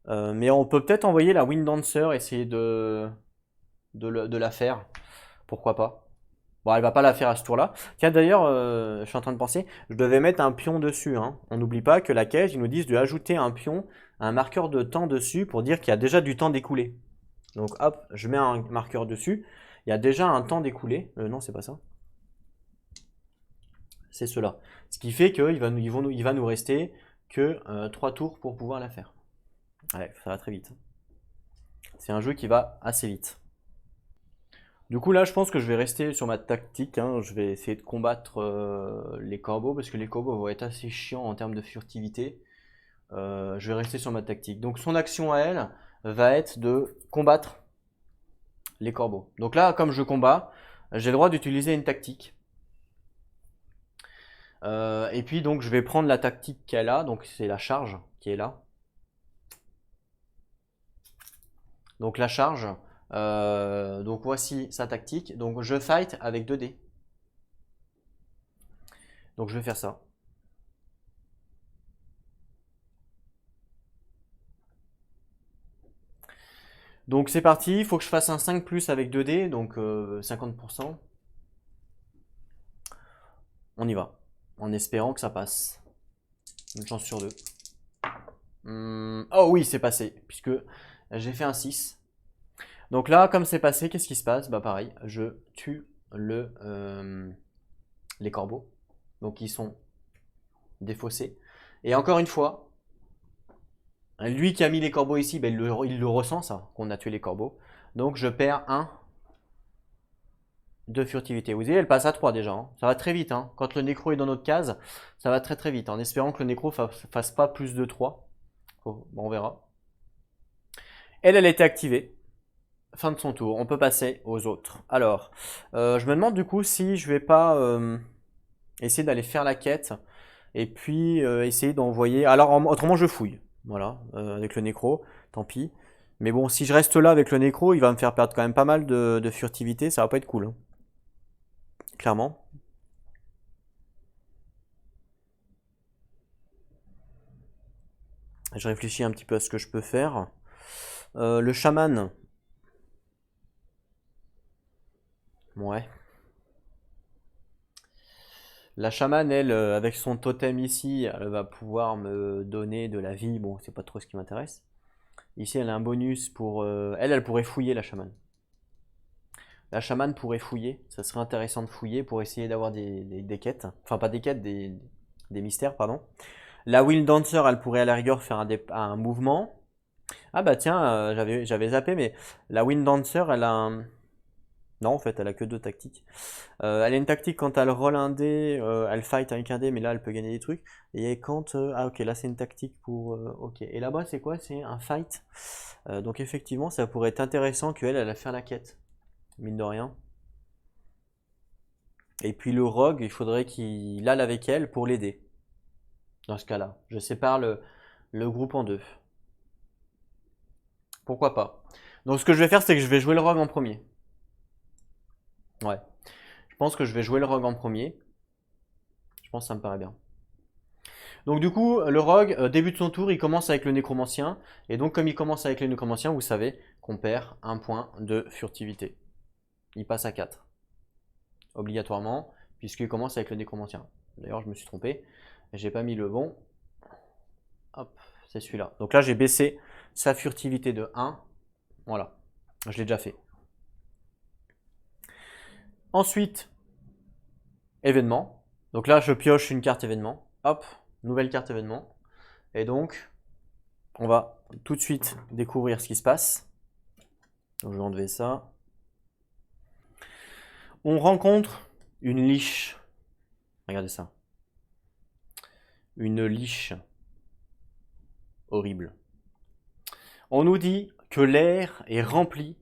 Mais on peut peut-être envoyer la Wind Dancer, essayer de la faire. Pourquoi pas. Bon, elle va pas la faire à ce tour-là. Tiens, d'ailleurs, je suis en train de penser, je devais mettre un pion dessus, hein. On n'oublie pas que la cache, ils nous disent de ajouter un pion, un marqueur de temps dessus pour dire qu'il y a déjà du temps découlé. Donc hop, je mets un marqueur dessus. Il y a déjà un temps découlé. Non, c'est pas ça. C'est cela. Ce qui fait qu'il va nous rester que 3 tours pour pouvoir la faire. Ouais, ça va très vite. C'est un jeu qui va assez vite. Du coup là je pense que je vais rester sur ma tactique, hein. Je vais essayer de combattre les corbeaux parce que les corbeaux vont être assez chiants en termes de furtivité. Je vais rester sur ma tactique. Donc son action à elle va être de combattre les corbeaux. Donc là comme je combats, j'ai le droit d'utiliser une tactique. Et puis donc je vais prendre la tactique qu'elle a, donc c'est la charge qui est là. Donc la charge, donc voici sa tactique. Donc je fight avec 2 dés. Donc je vais faire ça. Donc c'est parti, il faut que je fasse un 5 plus avec 2 dés, donc 50%. On y va, en espérant que ça passe. Une chance sur 2. Oh oui, c'est passé, puisque j'ai fait un 6. Donc là, comme c'est passé, qu'est-ce qui se passe? Bah pareil, je tue les corbeaux. Donc ils sont défaussés. Et encore une fois, lui qui a mis les corbeaux ici, bah, il le ressent ça, qu'on a tué les corbeaux. Donc je perds 1 de furtivité. Vous voyez, elle passe à 3 déjà, hein. Ça va très vite, hein. Quand le nécro est dans notre case, ça va très très vite, en espérant que le nécro fasse pas plus de 3. Bon, on verra. Elle était activée. Fin de son tour. On peut passer aux autres. Alors, je me demande du coup si je vais pas essayer d'aller faire la quête et puis essayer d'envoyer. Alors, autrement, je fouille. Voilà, avec le nécro. Tant pis. Mais bon, si je reste là avec le nécro, il va me faire perdre quand même pas mal de furtivité. Ça va pas être cool, hein. Clairement. Je réfléchis un petit peu à ce que je peux faire. Le chaman. Ouais. La chamane, elle, avec son totem ici, elle va pouvoir me donner de la vie. Bon, c'est pas trop ce qui m'intéresse. Ici, elle a un bonus pour... elle pourrait fouiller, la chamane. La chamane pourrait fouiller. Ça serait intéressant de fouiller pour essayer d'avoir des quêtes. Enfin, pas des quêtes, des mystères, pardon. La Wind Dancer, elle pourrait à la rigueur faire un mouvement. Ah bah tiens, j'avais zappé, mais la Wind Dancer, elle a un... Non, en fait, elle a que 2 tactiques. Elle a une tactique quand elle roll un dé, elle fight avec un dé, mais là, elle peut gagner des trucs. Et quand... ah ok, là, c'est une tactique pour... ok. Et là-bas, c'est quoi? C'est un fight. Donc effectivement, ça pourrait être intéressant qu'elle, elle a fait la quête. Mine de rien. Et puis le rogue, il faudrait qu'il aille avec elle pour l'aider. Dans ce cas-là. Je sépare le groupe en 2. Pourquoi pas. Donc ce que je vais faire, c'est que je vais jouer le rogue en premier. Ouais. Je pense que je vais jouer le rogue en premier. Je pense que ça me paraît bien. Donc du coup, le rogue, début de son tour, il commence avec le nécromancien. Et donc comme il commence avec le nécromancien, vous savez qu'on perd un point de furtivité. Il passe à 4. Obligatoirement, puisqu'il commence avec le nécromancien. D'ailleurs, je me suis trompé. J'ai pas mis le bon. Hop, c'est celui-là. Donc là, j'ai baissé sa furtivité de 1. Voilà, je l'ai déjà fait. Ensuite, événement. Donc là, je pioche une carte événement. Hop, nouvelle carte événement. Et donc, on va tout de suite découvrir ce qui se passe. Donc je vais enlever ça. On rencontre une liche. Regardez ça. Une liche. Horrible. On nous dit que l'air est rempli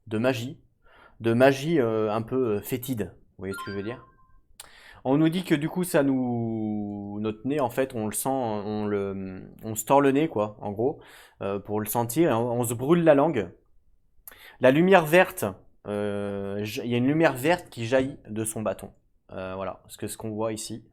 de magie un peu fétide. Vous voyez ce que je veux dire? On nous dit que du coup notre nez en fait on le sent, on se tord le nez quoi, en gros, pour le sentir, et on se brûle la langue. La lumière verte, il y a une lumière verte qui jaillit de son bâton. Voilà, ce qu'on voit ici.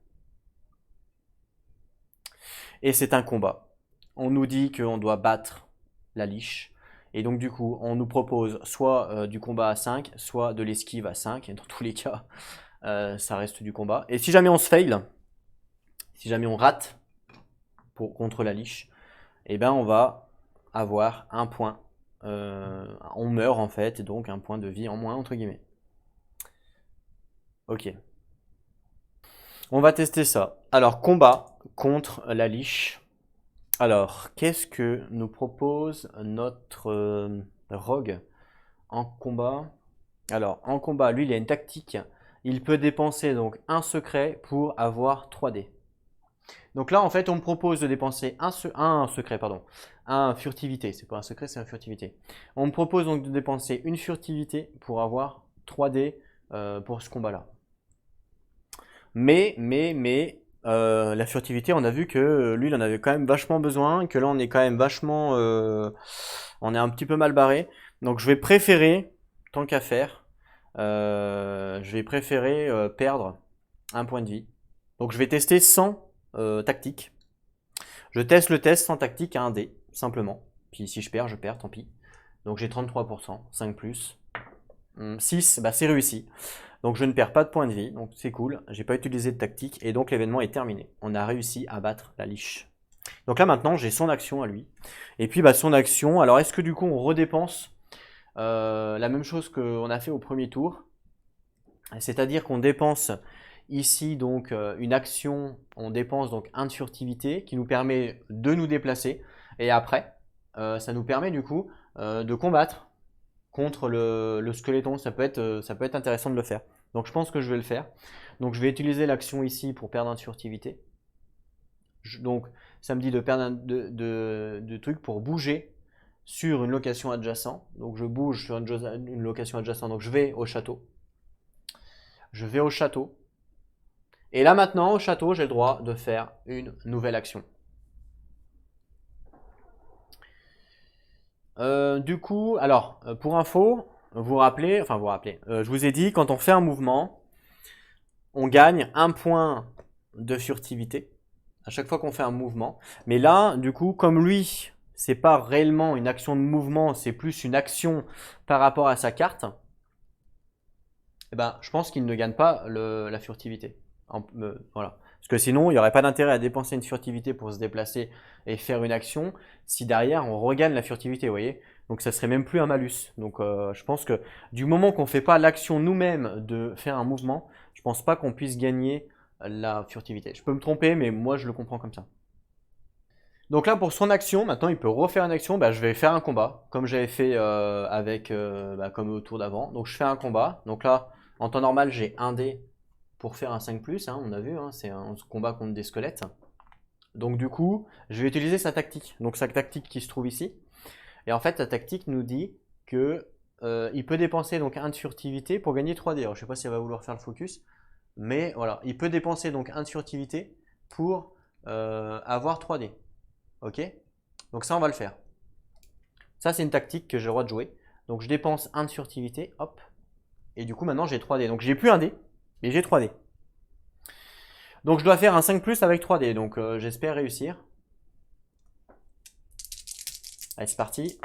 Et c'est un combat. On nous dit qu'on doit battre la liche. Et donc du coup, on nous propose soit du combat à 5, soit de l'esquive à 5. Et dans tous les cas, ça reste du combat. Et si jamais on se fail, si jamais on rate contre la liche, eh ben on va avoir un point. On meurt en fait, et donc un point de vie en moins, entre guillemets. Ok. On va tester ça. Alors, combat contre la liche. Alors, qu'est-ce que nous propose notre rogue en combat? Alors, en combat, lui, il a une tactique. Il peut dépenser donc un secret pour avoir 3D. Donc là, en fait, on me propose de dépenser un secret, pardon, un furtivité. C'est pas un secret, c'est un furtivité. On me propose donc de dépenser une furtivité pour avoir 3D pour ce combat-là. Mais, la furtivité, on a vu que lui, il en avait quand même vachement besoin, que là, on est quand même vachement, on est un petit peu mal barré. Donc, je vais préférer, tant qu'à faire, je vais préférer perdre un point de vie. Donc, je vais tester sans tactique. Je teste le test sans tactique à 1 dé, simplement. Puis, si je perds, tant pis. Donc, j'ai 33%, 5 plus. 6, bah, c'est réussi. Donc je ne perds pas de points de vie, donc c'est cool. J'ai pas utilisé de tactique et donc l'événement est terminé. On a réussi à battre la liche. Donc là maintenant j'ai son action à lui. Et puis bah, son action, alors est-ce que du coup on redépense la même chose qu'on a fait au premier tour? C'est-à-dire qu'on dépense ici donc une action, on dépense donc 1 de furtivité qui nous permet de nous déplacer. Et après, ça nous permet du coup de combattre contre le squeletton. Ça peut être intéressant de le faire. Donc je pense que je vais le faire. Donc je vais utiliser l'action ici pour perdre 1 de furtivité. Donc ça me dit de perdre de trucs pour bouger sur une location adjacente. Donc je bouge sur une location adjacente. Donc je vais au château. Je vais au château. Et là maintenant au château j'ai le droit de faire une nouvelle action. Du coup, alors, pour info, je vous ai dit, quand on fait un mouvement, on gagne un point de furtivité à chaque fois qu'on fait un mouvement. Mais là, du coup, comme lui, c'est pas réellement une action de mouvement, c'est plus une action par rapport à sa carte, eh ben, je pense qu'il ne gagne pas la furtivité. Voilà. Parce que sinon, il n'y aurait pas d'intérêt à dépenser une furtivité pour se déplacer et faire une action si derrière on regagne la furtivité, vous voyez. Donc ça serait même plus un malus. Donc je pense que du moment qu'on ne fait pas l'action nous-mêmes de faire un mouvement, je pense pas qu'on puisse gagner la furtivité. Je peux me tromper, mais moi je le comprends comme ça. Donc là pour son action, maintenant il peut refaire une action, bah, je vais faire un combat, comme j'avais fait comme au tour d'avant. Donc je fais un combat, donc là en temps normal j'ai un dé pour faire un 5+, on a vu, c'est un combat contre des squelettes. Donc du coup, je vais utiliser sa tactique. Donc sa tactique qui se trouve ici. Et en fait, sa tactique nous dit que il peut dépenser donc 1 de furtivité pour gagner 3D. Alors, je ne sais pas si elle va vouloir faire le focus, mais voilà, il peut dépenser donc 1 de furtivité pour avoir 3D. Ok? Donc ça, on va le faire. Ça, c'est une tactique que j'ai le droit de jouer. Donc je dépense 1 de furtivité, hop. Et du coup, maintenant, j'ai 3D. Donc j'ai plus un dé, mais j'ai 3D. Donc je dois faire un 5+ avec 3D, donc j'espère réussir. Allez, c'est parti.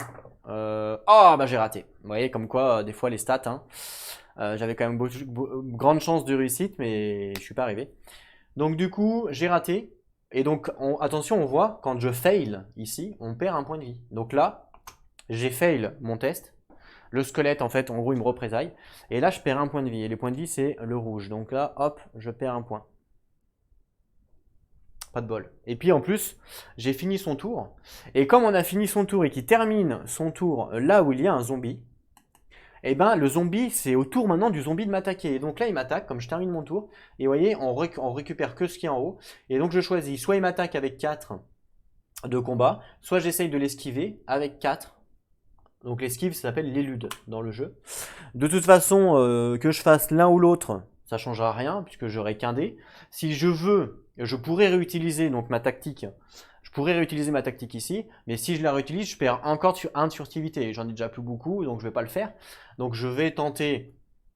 Oh, bah j'ai raté. Vous voyez, comme quoi, des fois, les stats, j'avais quand même grande chance de réussite, mais je suis pas arrivé. Donc du coup, j'ai raté. Et donc, attention, on voit, quand je fail ici, on perd un point de vie. Donc là, j'ai fail mon test. Le squelette, en fait, en gros, il me représaille. Et là, je perds un point de vie. Et les points de vie, c'est le rouge. Donc là, hop, je perds un point. Pas de bol. Et puis en plus, j'ai fini son tour. Et comme on a fini son tour et qu'il termine son tour là où il y a un zombie, et ben le zombie, c'est au tour maintenant du zombie de m'attaquer. Et donc là, il m'attaque comme je termine mon tour. Et vous voyez, on récupère que ce qui est en haut. Et donc je choisis, soit il m'attaque avec 4 de combat, soit j'essaye de l'esquiver avec 4. Donc l'esquive, ça s'appelle l'élude dans le jeu. De toute façon, que je fasse l'un ou l'autre, ça ne changera rien puisque j'aurai qu'un dé. Si je veux, je pourrais réutiliser donc ma tactique. Je pourrais réutiliser ma tactique ici, mais si je la réutilise, je perds encore 1 de furtivité. J'en ai déjà plus beaucoup, donc je ne vais pas le faire. Donc je vais tenter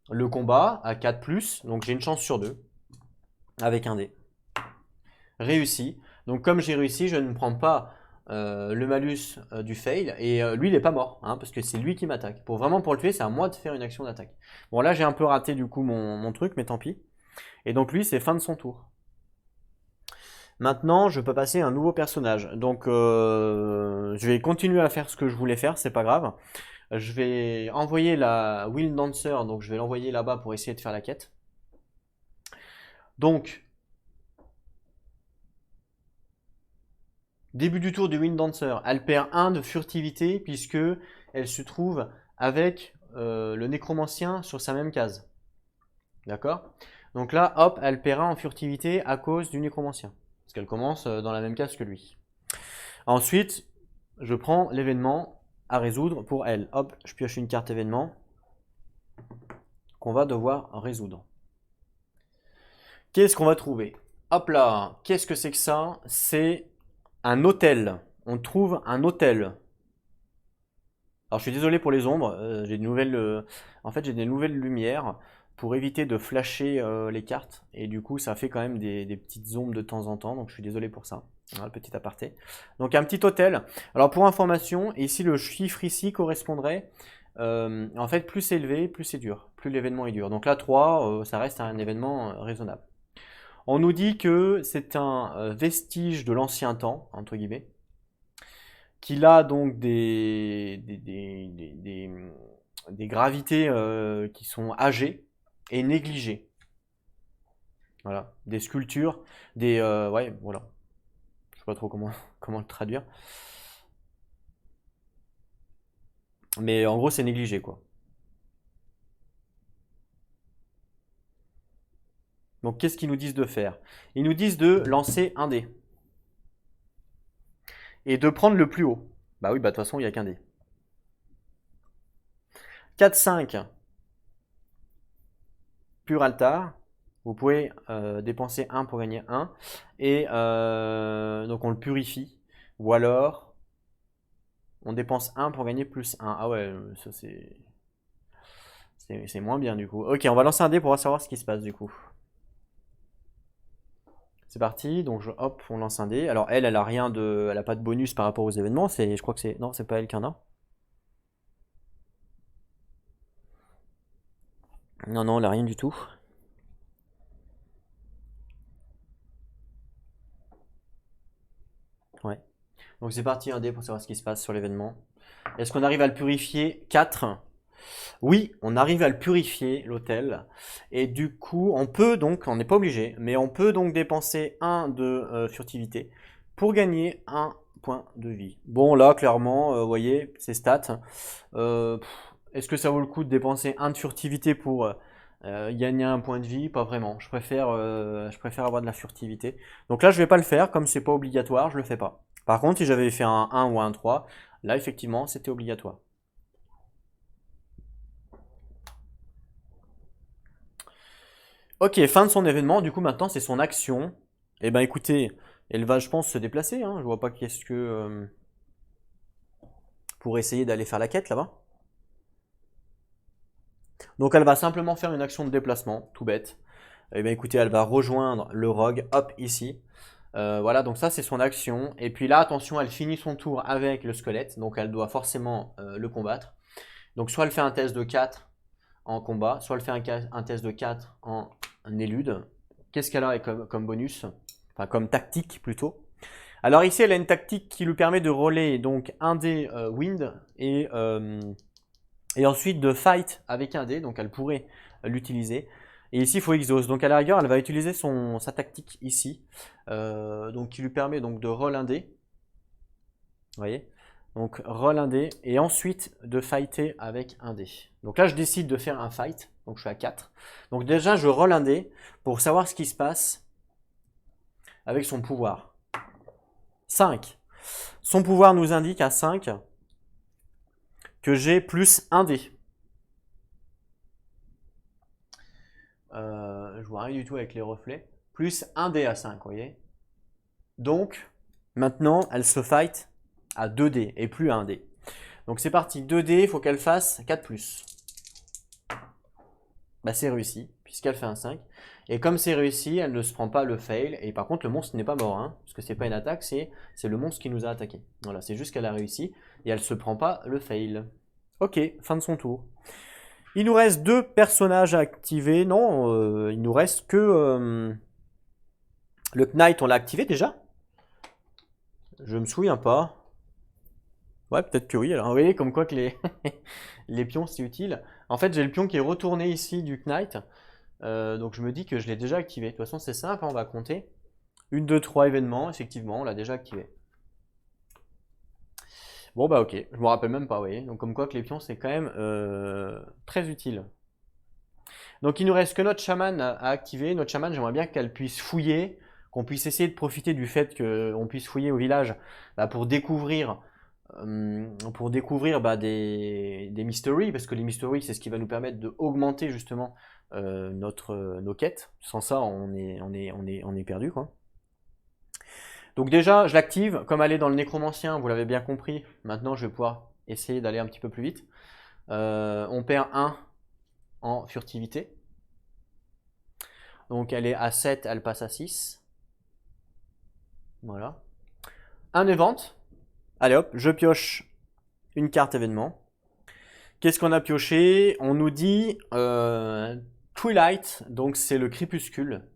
le combat à 4+, donc j'ai une chance sur 2 avec un dé. Réussi. Donc comme j'ai réussi, je ne prends pas le malus du fail, et lui il est pas mort, hein, parce que c'est lui qui m'attaque. Vraiment pour le tuer, c'est à moi de faire une action d'attaque. Bon là j'ai un peu raté du coup mon truc, mais tant pis. Et donc lui c'est fin de son tour. Maintenant je peux passer à un nouveau personnage. Donc je vais continuer à faire ce que je voulais faire, c'est pas grave. Je vais envoyer la Wind Dancer, donc je vais l'envoyer là-bas pour essayer de faire la quête. Donc début du tour du Wind Dancer, elle perd 1 de furtivité puisque elle se trouve avec le nécromancien sur sa même case. D'accord? Donc là, hop, elle perd 1 en furtivité à cause du nécromancien. Parce qu'elle commence dans la même case que lui. Ensuite, je prends l'événement à résoudre pour elle. Hop, je pioche une carte événement qu'on va devoir résoudre. Qu'est-ce qu'on va trouver? Hop là, qu'est-ce que c'est que ça? C'est un hôtel. On trouve un hôtel. Alors je suis désolé pour les ombres, j'ai en fait j'ai des nouvelles lumières pour éviter de flasher les cartes et du coup ça fait quand même des petites ombres de temps en temps, donc je suis désolé pour ça. Voilà, petit aparté. Donc un petit hôtel. Alors pour information, ici le chiffre ici correspondrait en fait plus c'est élevé, plus c'est dur, plus l'événement est dur. Donc là 3, ça reste un événement raisonnable. On nous dit que c'est un vestige de l'ancien temps, entre guillemets, qu'il a donc des gravités qui sont âgées et négligées. Voilà, des sculptures, ouais, voilà. Je sais pas trop comment le traduire. Mais en gros, c'est négligé, quoi. Donc, qu'est-ce qu'ils nous disent de faire? Ils nous disent de lancer un dé. Et de prendre le plus haut. Bah oui, bah de toute façon, il n'y a qu'un dé. 4-5. Pur altar. Vous pouvez dépenser 1 pour gagner 1. Et donc on le purifie. Ou alors, on dépense 1 pour gagner plus 1. Ah ouais, ça c'est moins bien du coup. Ok, on va lancer un dé pour savoir ce qui se passe du coup. C'est parti, donc hop, on lance un dé. Alors elle a rien de, elle a pas de bonus par rapport aux événements. Je crois que c'est, non, c'est pas elle qui en a. Non, non, elle a rien du tout. Ouais. Donc c'est parti, un dé pour savoir ce qui se passe sur l'événement. Est-ce qu'on arrive à le purifier? 4. Oui, on arrive à le purifier, l'hôtel. Et du coup, on n'est pas obligé, mais on peut donc dépenser 1 de furtivité pour gagner 1 point de vie. Bon, là, clairement, vous voyez, c'est stats. Est-ce que ça vaut le coup de dépenser 1 de furtivité pour gagner 1 point de vie? Pas vraiment. Je préfère avoir de la furtivité. Donc là, je vais pas le faire, comme c'est pas obligatoire, je le fais pas. Par contre, si j'avais fait un 1 ou un 3, là, effectivement, c'était obligatoire. Ok, fin de son événement. Du coup, maintenant, c'est son action. Eh ben, écoutez, elle va, je pense, se déplacer. Hein. Je vois pas qu'est-ce que pour essayer d'aller faire la quête là-bas. Donc, elle va simplement faire une action de déplacement, tout bête. Eh ben, écoutez, elle va rejoindre le rogue, hop, ici. Voilà, donc ça, c'est son action. Et puis là, attention, elle finit son tour avec le squelette. Donc, elle doit forcément le combattre. Donc, soit elle fait un test de 4 en combat, soit elle fait un test de 4 en élude. Qu'est-ce qu'elle a comme bonus? Enfin, comme tactique plutôt. Alors ici, elle a une tactique qui lui permet de rouler donc un dé wind et ensuite de fight avec un dé, donc elle pourrait l'utiliser. Et ici, il faut exhaust. Donc à la rigueur, elle va utiliser sa tactique ici, donc qui lui permet donc de roll un dé. Vous voyez? Donc roll un dé et ensuite de fighter avec un dé. Donc là, je décide de faire un fight. Donc je suis à 4. Donc déjà, je roll un dé pour savoir ce qui se passe avec son pouvoir. 5. Son pouvoir nous indique à 5 que j'ai plus 1 dé. Je vois rien du tout avec les reflets. Plus 1 dé à 5, vous voyez. Donc, maintenant, elle se fight à 2 dés et plus à 1 dé. Donc c'est parti, 2 dés, il faut qu'elle fasse 4+. Bah c'est réussi, puisqu'elle fait un 5. Et comme c'est réussi, elle ne se prend pas le fail. Et par contre, le monstre n'est pas mort, hein, parce que c'est pas une attaque, c'est le monstre qui nous a attaqué. Voilà, c'est juste qu'elle a réussi et elle se prend pas le fail. Ok, fin de son tour. Il nous reste 2 personnages à activer. Non, il nous reste que le Knight, on l'a activé déjà? Je me souviens pas. Ouais, peut-être que oui. Alors, vous voyez, comme quoi que les, les pions, c'est utile. En fait, j'ai le pion qui est retourné ici du Knight. Donc, je me dis que je l'ai déjà activé. De toute façon, c'est simple, hein, on va compter. 1, 2, 3 événements. Effectivement, on l'a déjà activé. Bon, bah, ok. Je me rappelle même pas, vous voyez. Donc, comme quoi que les pions, c'est quand même très utile. Donc, il nous reste que notre chaman à activer. Notre chaman, j'aimerais bien qu'elle puisse fouiller, qu'on puisse essayer de profiter du fait qu'on puisse fouiller au village pour découvrir des mysteries, parce que les mysteries, c'est ce qui va nous permettre d'augmenter justement nos quêtes. Sans ça, on est perdu, quoi. Donc déjà, je l'active. Comme elle est dans le nécromancien, vous l'avez bien compris. Maintenant, je vais pouvoir essayer d'aller un petit peu plus vite. On perd 1 en furtivité. Donc elle est à 7, elle passe à 6. Voilà. Un event. Allez hop, je pioche une carte événement. Qu'est-ce qu'on a pioché? On nous dit Twilight, donc c'est le crépuscule.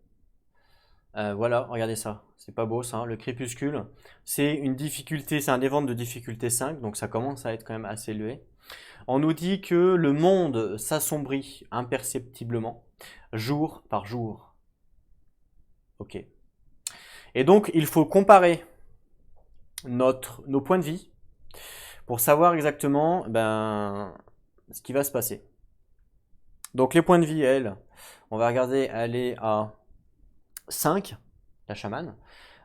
Voilà, regardez ça. C'est pas beau ça, hein. Le crépuscule. C'est une difficulté, c'est un event de difficulté 5, donc ça commence à être quand même assez élevé. On nous dit que le monde s'assombrit imperceptiblement, jour par jour. Ok. Et donc, il faut comparer nos points de vie pour savoir exactement ce qui va se passer. Donc, les points de vie, elle, on va regarder, elle est à 5, la chamane.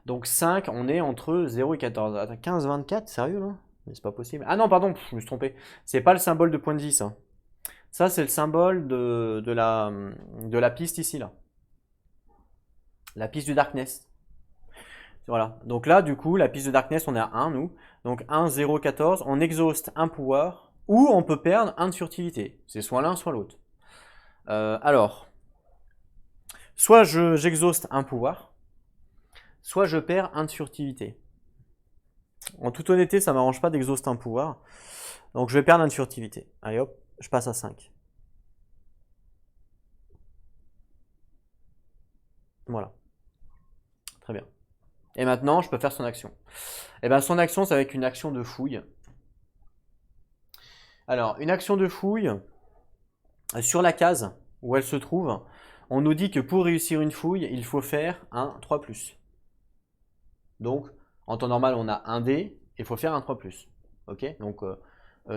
Donc, 5, on est entre 0 et 14. Attends, 15, 24, sérieux là? Mais c'est pas possible. Ah non, pardon, je me suis trompé. C'est pas le symbole de point de vie, ça. Ça, c'est le symbole de la piste ici, là. La piste du Darkness. Voilà. Donc là, du coup, la piste de Darkness, on est à 1, nous. Donc 1, 0, 14. On exhauste un pouvoir. Ou on peut perdre 1 de furtivité. C'est soit l'un, soit l'autre. Alors, soit j'exhauste un pouvoir, soit je perds 1 de furtivité. En toute honnêteté, ça m'arrange pas d'exhauster un pouvoir. Donc je vais perdre 1 de furtivité. Allez hop, je passe à 5. Voilà. Très bien. Et maintenant, je peux faire son action. Et bien, son action, c'est avec une action de fouille. Alors, une action de fouille, sur la case où elle se trouve, on nous dit que pour réussir une fouille, il faut faire un 3+. Donc, en temps normal, on a un dé, il faut faire un 3+. Ok? Donc,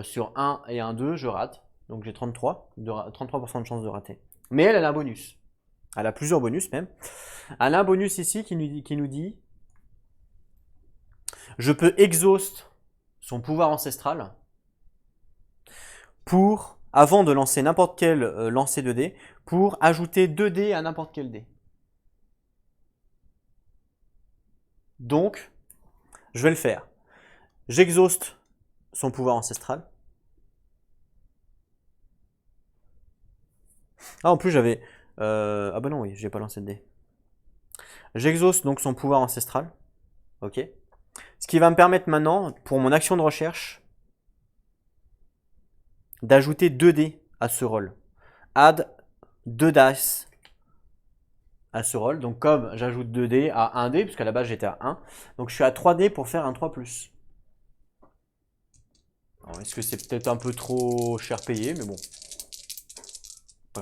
sur 1 et un 2, je rate. Donc, j'ai 33% de chance de rater. Mais elle a un bonus. Elle a plusieurs bonus même. Elle a un bonus ici qui nous dit je peux exhauster son pouvoir ancestral avant de lancer n'importe quel lancer de dés, pour ajouter 2 dés à n'importe quel dé. Donc, je vais le faire. J'exhauste son pouvoir ancestral. Ah, en plus, j'avais... ah bah non, oui, j'ai pas lancé de dés. J'exhauste donc son pouvoir ancestral. Ok. Ce qui va me permettre maintenant, pour mon action de recherche, d'ajouter 2 dés à ce rôle. Add 2 dice à ce rôle. Donc comme j'ajoute 2 dés à 1 dé, puisqu'à la base j'étais à 1, donc je suis à 3 dés pour faire un 3+. Est-ce que c'est peut-être un peu trop cher payé, mais bon. Pas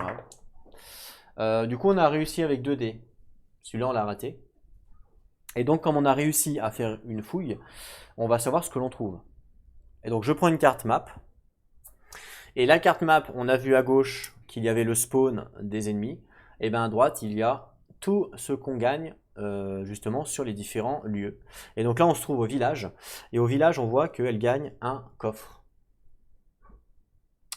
grave. Du coup on a réussi avec 2 dés. Celui-là on l'a raté. Et donc comme on a réussi à faire une fouille, on va savoir ce que l'on trouve. Et donc je prends une carte map. Et la carte map, on a vu à gauche qu'il y avait le spawn des ennemis. Et bien à droite, il y a tout ce qu'on gagne justement sur les différents lieux. Et donc là, on se trouve au village. Et au village, on voit qu'elle gagne un coffre.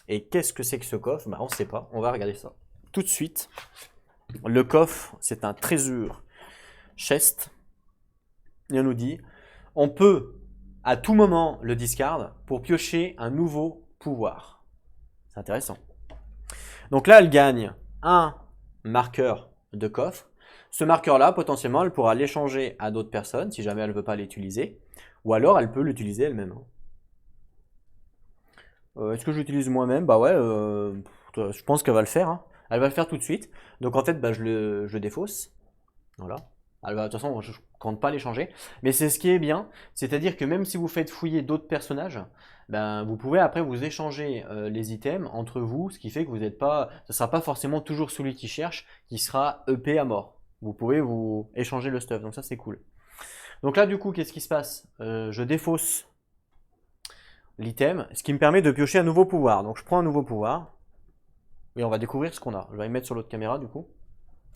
Et qu'est-ce que c'est que ce coffre? On ne sait pas. On va regarder ça tout de suite. Le coffre, c'est un trésor chest. Et on nous dit, on peut à tout moment le discard pour piocher un nouveau pouvoir. C'est intéressant. Donc là, elle gagne un marqueur de coffre. Ce marqueur-là, potentiellement, elle pourra l'échanger à d'autres personnes si jamais elle ne veut pas l'utiliser. Ou alors, elle peut l'utiliser elle-même. Est-ce que j'utilise moi-même? Bah ouais, je pense qu'elle va le faire, hein. Elle va le faire tout de suite. Donc en fait, bah, je le défausse. Voilà. De toute façon, je ne compte pas l'échanger. Mais c'est ce qui est bien. C'est-à-dire que même si vous faites fouiller d'autres personnages, ben, vous pouvez après vous échanger les items entre vous, ce qui fait que vous n'êtes pas. Ce ne sera pas forcément toujours celui qui cherche qui sera EP à mort. Vous pouvez vous échanger le stuff. Donc ça, c'est cool. Donc là, du coup, qu'est-ce qui se passe? Je défausse l'item, ce qui me permet de piocher un nouveau pouvoir. Donc je prends un nouveau pouvoir et on va découvrir ce qu'on a. Je vais le mettre sur l'autre caméra du coup.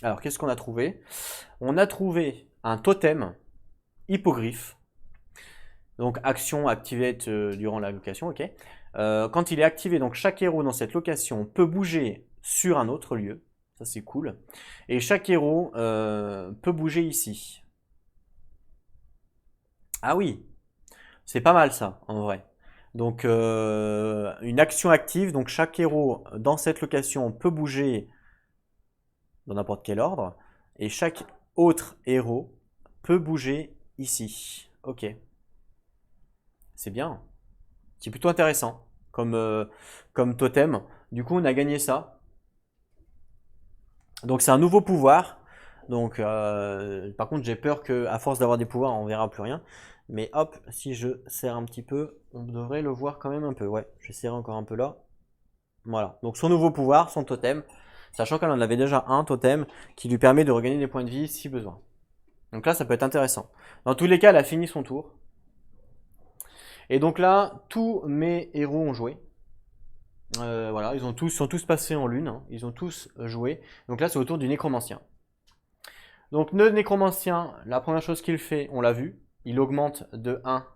Alors qu'est-ce qu'on a trouvé? On a trouvé un totem hippogriffe. Donc action activate durant la location, ok. Quand il est activé, donc chaque héros dans cette location peut bouger sur un autre lieu. Ça c'est cool. Et chaque héros peut bouger ici. Ah oui, c'est pas mal ça en vrai. Donc une action active, donc chaque héros dans cette location peut bouger dans n'importe quel ordre, et chaque autre héros peut bouger ici. Ok, c'est bien, c'est plutôt intéressant comme totem. Du coup on a gagné ça. Donc c'est un nouveau pouvoir. Donc par contre j'ai peur que à force d'avoir des pouvoirs on verra plus rien. Mais hop, si je serre un petit peu, on devrait le voir quand même un peu. Ouais, je vais serrer encore un peu là. Voilà, donc son nouveau pouvoir, son totem, sachant qu'elle en avait déjà un totem qui lui permet de regagner des points de vie si besoin. Donc là, ça peut être intéressant. Dans tous les cas, elle a fini son tour. Et donc là, tous mes héros ont joué. Voilà, sont tous passés en lune, hein. Ils ont tous joué. Donc là, c'est au tour du nécromancien. Donc le nécromancien, la première chose qu'il fait, on l'a vu, il augmente de 1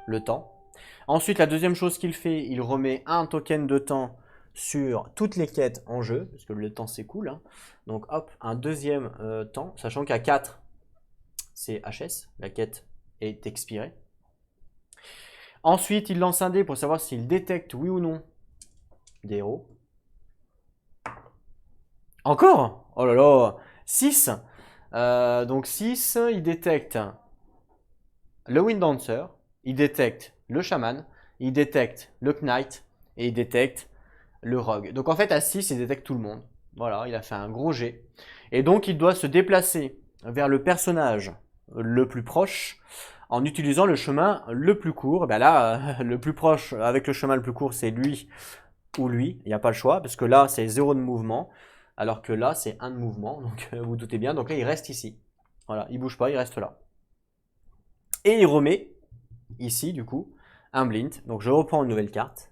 le temps. Ensuite, la deuxième chose qu'il fait, il remet un token de temps sur toutes les quêtes en jeu, parce que le temps c'est cool, hein. Donc hop, un deuxième temps, sachant qu'à 4, c'est HS, la quête est expirée. Ensuite, il lance un dé pour savoir s'il détecte oui ou non des héros. Encore? Oh là là, 6. Donc 6, il détecte le Wind Dancer, il détecte le Shaman, il détecte le Knight et il détecte le Rogue. Donc en fait à 6, il détecte tout le monde. Voilà, il a fait un gros jet. Et donc il doit se déplacer vers le personnage le plus proche en utilisant le chemin le plus court. Ben là, le plus proche avec le chemin le plus court, c'est lui ou lui. Il n'y a pas le choix, parce que là, c'est 0 de mouvement, alors que là, c'est 1 de mouvement. Donc vous vous doutez bien. Donc là, il reste ici. Voilà, il bouge pas, il reste là. Et il remet ici, du coup, un blind. Donc je reprends une nouvelle carte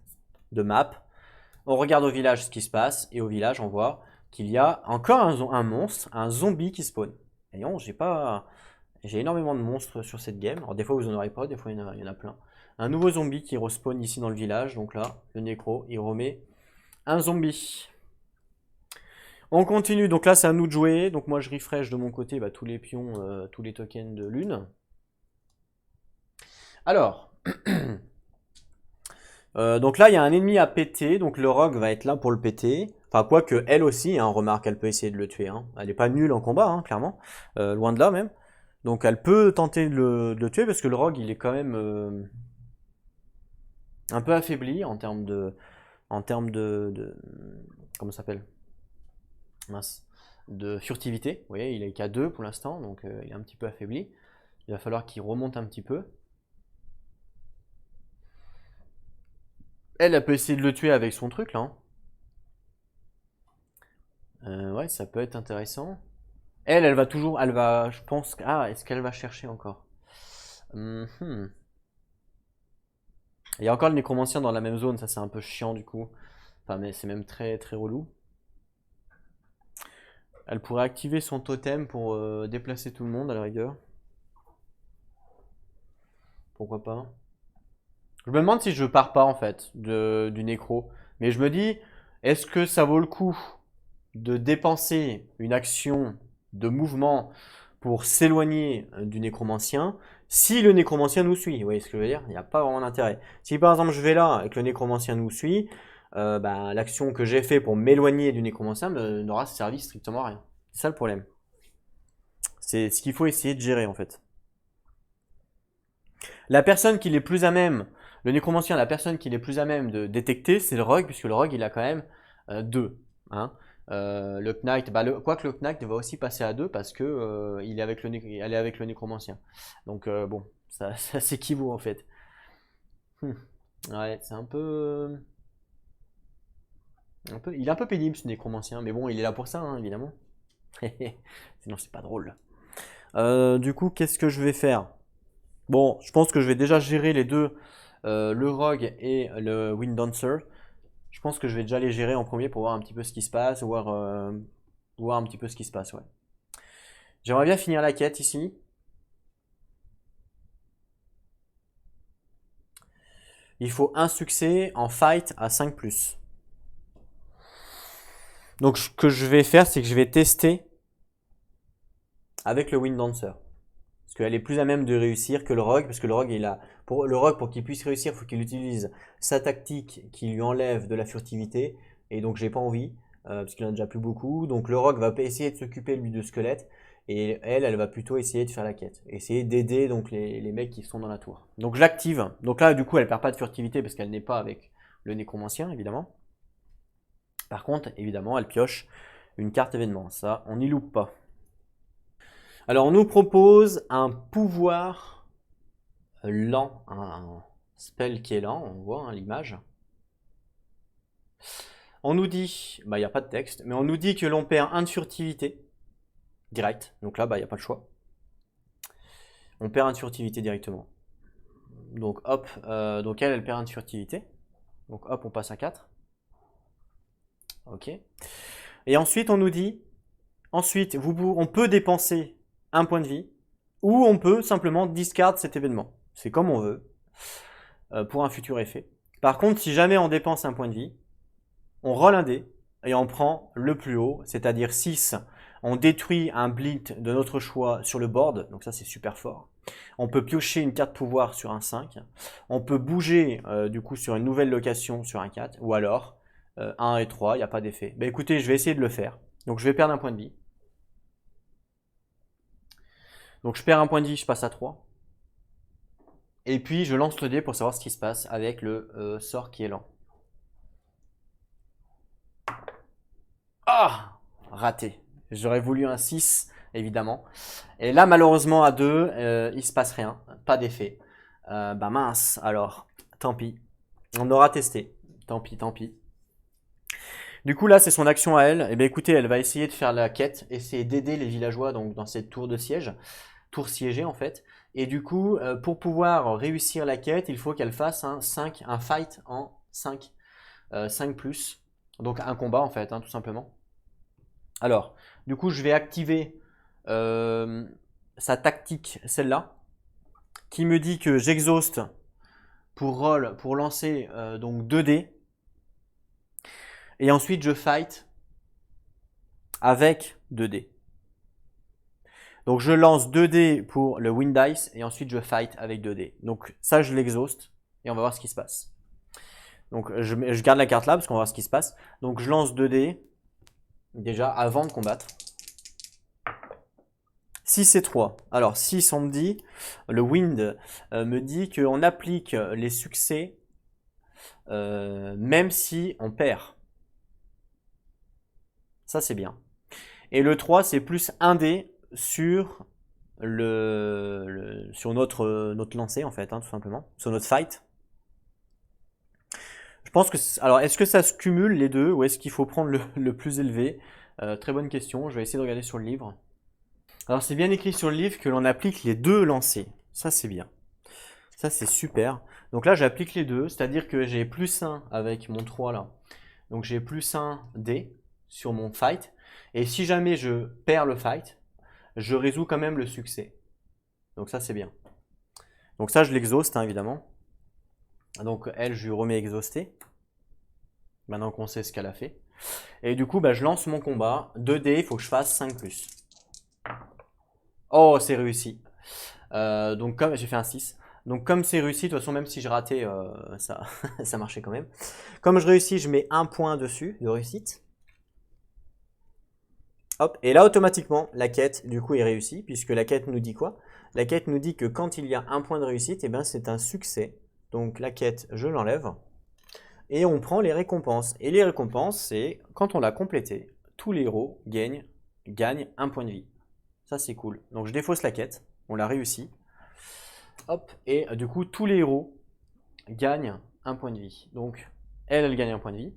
de map. On regarde au village ce qui se passe, et au village, on voit qu'il y a encore un monstre, un zombie qui spawn. Et non, j'ai énormément de monstres sur cette game. Alors des fois vous en aurez pas, des fois il y en a plein. Un nouveau zombie qui respawn ici dans le village. Donc là, le nécro, il remet un zombie. On continue, donc là c'est à nous de jouer. Donc moi je refresh de mon côté tous les pions, tous les tokens de lune. Alors, donc là il y a un ennemi à péter, donc le rogue va être là pour le péter. Enfin quoique elle aussi, hein, remarque, elle peut essayer de le tuer, hein. Elle n'est pas nulle en combat, hein, clairement, loin de là même. Donc elle peut tenter de le tuer parce que le rogue il est quand même un peu affaibli en termes de comment ça s'appelle? Mince. De furtivité. Vous voyez, il est qu'à 2 pour l'instant, donc il est un petit peu affaibli. Il va falloir qu'il remonte un petit peu. Elle peut essayer de le tuer avec son truc là, hein. Ouais, ça peut être intéressant. Elle va toujours, je pense, est-ce qu'elle va chercher encore? Il y a encore le nécromancien dans la même zone, ça c'est un peu chiant du coup. Enfin, mais c'est même très très relou. Elle pourrait activer son totem pour déplacer tout le monde à la rigueur. Pourquoi pas? Je me demande si je pars pas en fait du nécro. Mais je me dis, est-ce que ça vaut le coup de dépenser une action de mouvement pour s'éloigner du nécromancien si le nécromancien nous suit? Vous voyez ce que je veux dire? Il n'y a pas vraiment d'intérêt. Si par exemple je vais là et que le nécromancien nous suit, ben, l'action que j'ai fait pour m'éloigner du nécromancien n'aura servi strictement à rien. C'est ça le problème. C'est ce qu'il faut essayer de gérer en fait. La personne qui est plus à même, le nécromancien, la personne qui est plus à même de détecter, c'est le rogue, puisque le rogue il a quand même 2. Hein. Le knight, quoique le knight va aussi passer à 2 parce que il est avec le nécromancien. Donc bon, ça s'équivaut en fait. Ouais, c'est un peu, il est un peu pénible ce nécromancien, mais bon, il est là pour ça, hein, évidemment. Sinon, c'est pas drôle. Du coup, qu'est-ce que je vais faire? Bon, je pense que je vais déjà gérer les deux, le rogue et le wind dancer. Je pense que je vais déjà les gérer en premier pour voir un petit peu ce qui se passe, voir un petit peu ce qui se passe, ouais. J'aimerais bien finir la quête ici. Il faut un succès en fight à 5+. Donc ce que je vais faire, c'est que je vais tester avec le Wind Dancer. Parce qu'elle est plus à même de réussir que le rogue, parce que le rogue, pour qu'il puisse réussir, il faut qu'il utilise sa tactique qui lui enlève de la furtivité. Et donc j'ai pas envie, parce qu'il en a déjà plus beaucoup. Donc le rogue va essayer de s'occuper lui de squelette. Et elle va plutôt essayer de faire la quête. Essayer d'aider donc les mecs qui sont dans la tour. Donc je l'active. Donc là, du coup, elle perd pas de furtivité parce qu'elle n'est pas avec le nécromancien, évidemment. Par contre, évidemment, elle pioche une carte événement. Ça, on n'y loupe pas. Alors, on nous propose un pouvoir lent, un spell qui est lent, on voit l'image. On nous dit, il n'y a pas de texte, mais on nous dit que l'on perd 1 de furtivité, direct. Donc là, il n'y a pas de choix. On perd 1 de furtivité directement. Donc hop, donc elle perd 1 de furtivité. Donc hop, on passe à 4. Ok. Et ensuite, on nous dit, ensuite, on peut dépenser 1 point de vie, ou on peut simplement discard cet événement. C'est comme on veut, pour un futur effet. Par contre, si jamais on dépense 1 point de vie, on roll un dé, et on prend le plus haut, c'est-à-dire 6. On détruit un blink de notre choix sur le board, donc ça c'est super fort. On peut piocher une carte pouvoir sur un 5. On peut bouger du coup sur une nouvelle location sur un 4, ou alors 1 et 3, il n'y a pas d'effet. Bah écoutez, je vais essayer de le faire. Donc je vais perdre 1 point de vie. Donc je perds 1 point de vie, je passe à 3. Et puis je lance le dé pour savoir ce qui se passe avec le sort qui est lent. Ah, raté. J'aurais voulu un 6, évidemment. Et là, malheureusement, à 2, il se passe rien. Pas d'effet. Bah mince, alors, tant pis. On aura testé. Tant pis, tant pis. Du coup, là, c'est son action à elle. Et bien, écoutez, elle va essayer de faire la quête, essayer d'aider les villageois donc, dans cette tour de siège. Tour siégée, en fait. Et du coup, pour pouvoir réussir la quête, il faut qu'elle fasse un fight en 5. 5+. Donc, un combat, en fait, hein, tout simplement. Alors, du coup, je vais activer sa tactique, celle-là, qui me dit que j'exhauste pour lancer donc 2 dés. Et ensuite, je fight avec 2 dés. Donc, je lance 2 dés pour le Wind Dice et ensuite, je fight avec 2 dés. Donc, ça, je l'exhauste et on va voir ce qui se passe. Donc, je garde la carte là parce qu'on va voir ce qui se passe. Donc, je lance 2 dés déjà avant de combattre. 6 et 3. Alors 6, on me dit, le wind me dit qu'on applique les succès même si on perd. Ça c'est bien. Et le 3, c'est plus 1 dé sur sur notre lancée en fait, hein, tout simplement, sur notre fight. Je pense que, alors est-ce que ça se cumule les deux ou est-ce qu'il faut prendre le plus élevé? Très bonne question, je vais essayer de regarder sur le livre. Alors c'est bien écrit sur le livre que l'on applique les 2 lancers. Ça c'est bien. Ça c'est super. Donc là j'applique les 2, c'est-à-dire que j'ai +1 avec mon 3 là. Donc j'ai +1 dé sur mon fight. Et si jamais je perds le fight, je résous quand même le succès. Donc ça c'est bien. Donc ça je l'exhauste hein, évidemment. Donc elle je lui remets exhausté. Maintenant qu'on sait ce qu'elle a fait. Et du coup bah, je lance mon combat. 2 dés, il faut que je fasse 5+. Oh, c'est réussi. Donc comme j'ai fait un 6. Donc comme c'est réussi, de toute façon même si je ratais, ça, ça marchait quand même. Comme je réussis, je mets un point dessus de réussite. Hop, et là automatiquement la quête du coup est réussie, puisque la quête nous dit quoi? La quête nous dit que quand il y a un point de réussite, et ben c'est un succès. Donc la quête, je l'enlève. Et on prend les récompenses. Et les récompenses, c'est quand on l'a complété, tous les héros gagnent un point de vie. Ça c'est cool. Donc je défausse la quête, on l'a réussi. Hop, et du coup tous les héros gagnent un point de vie. Donc elle gagne un point de vie.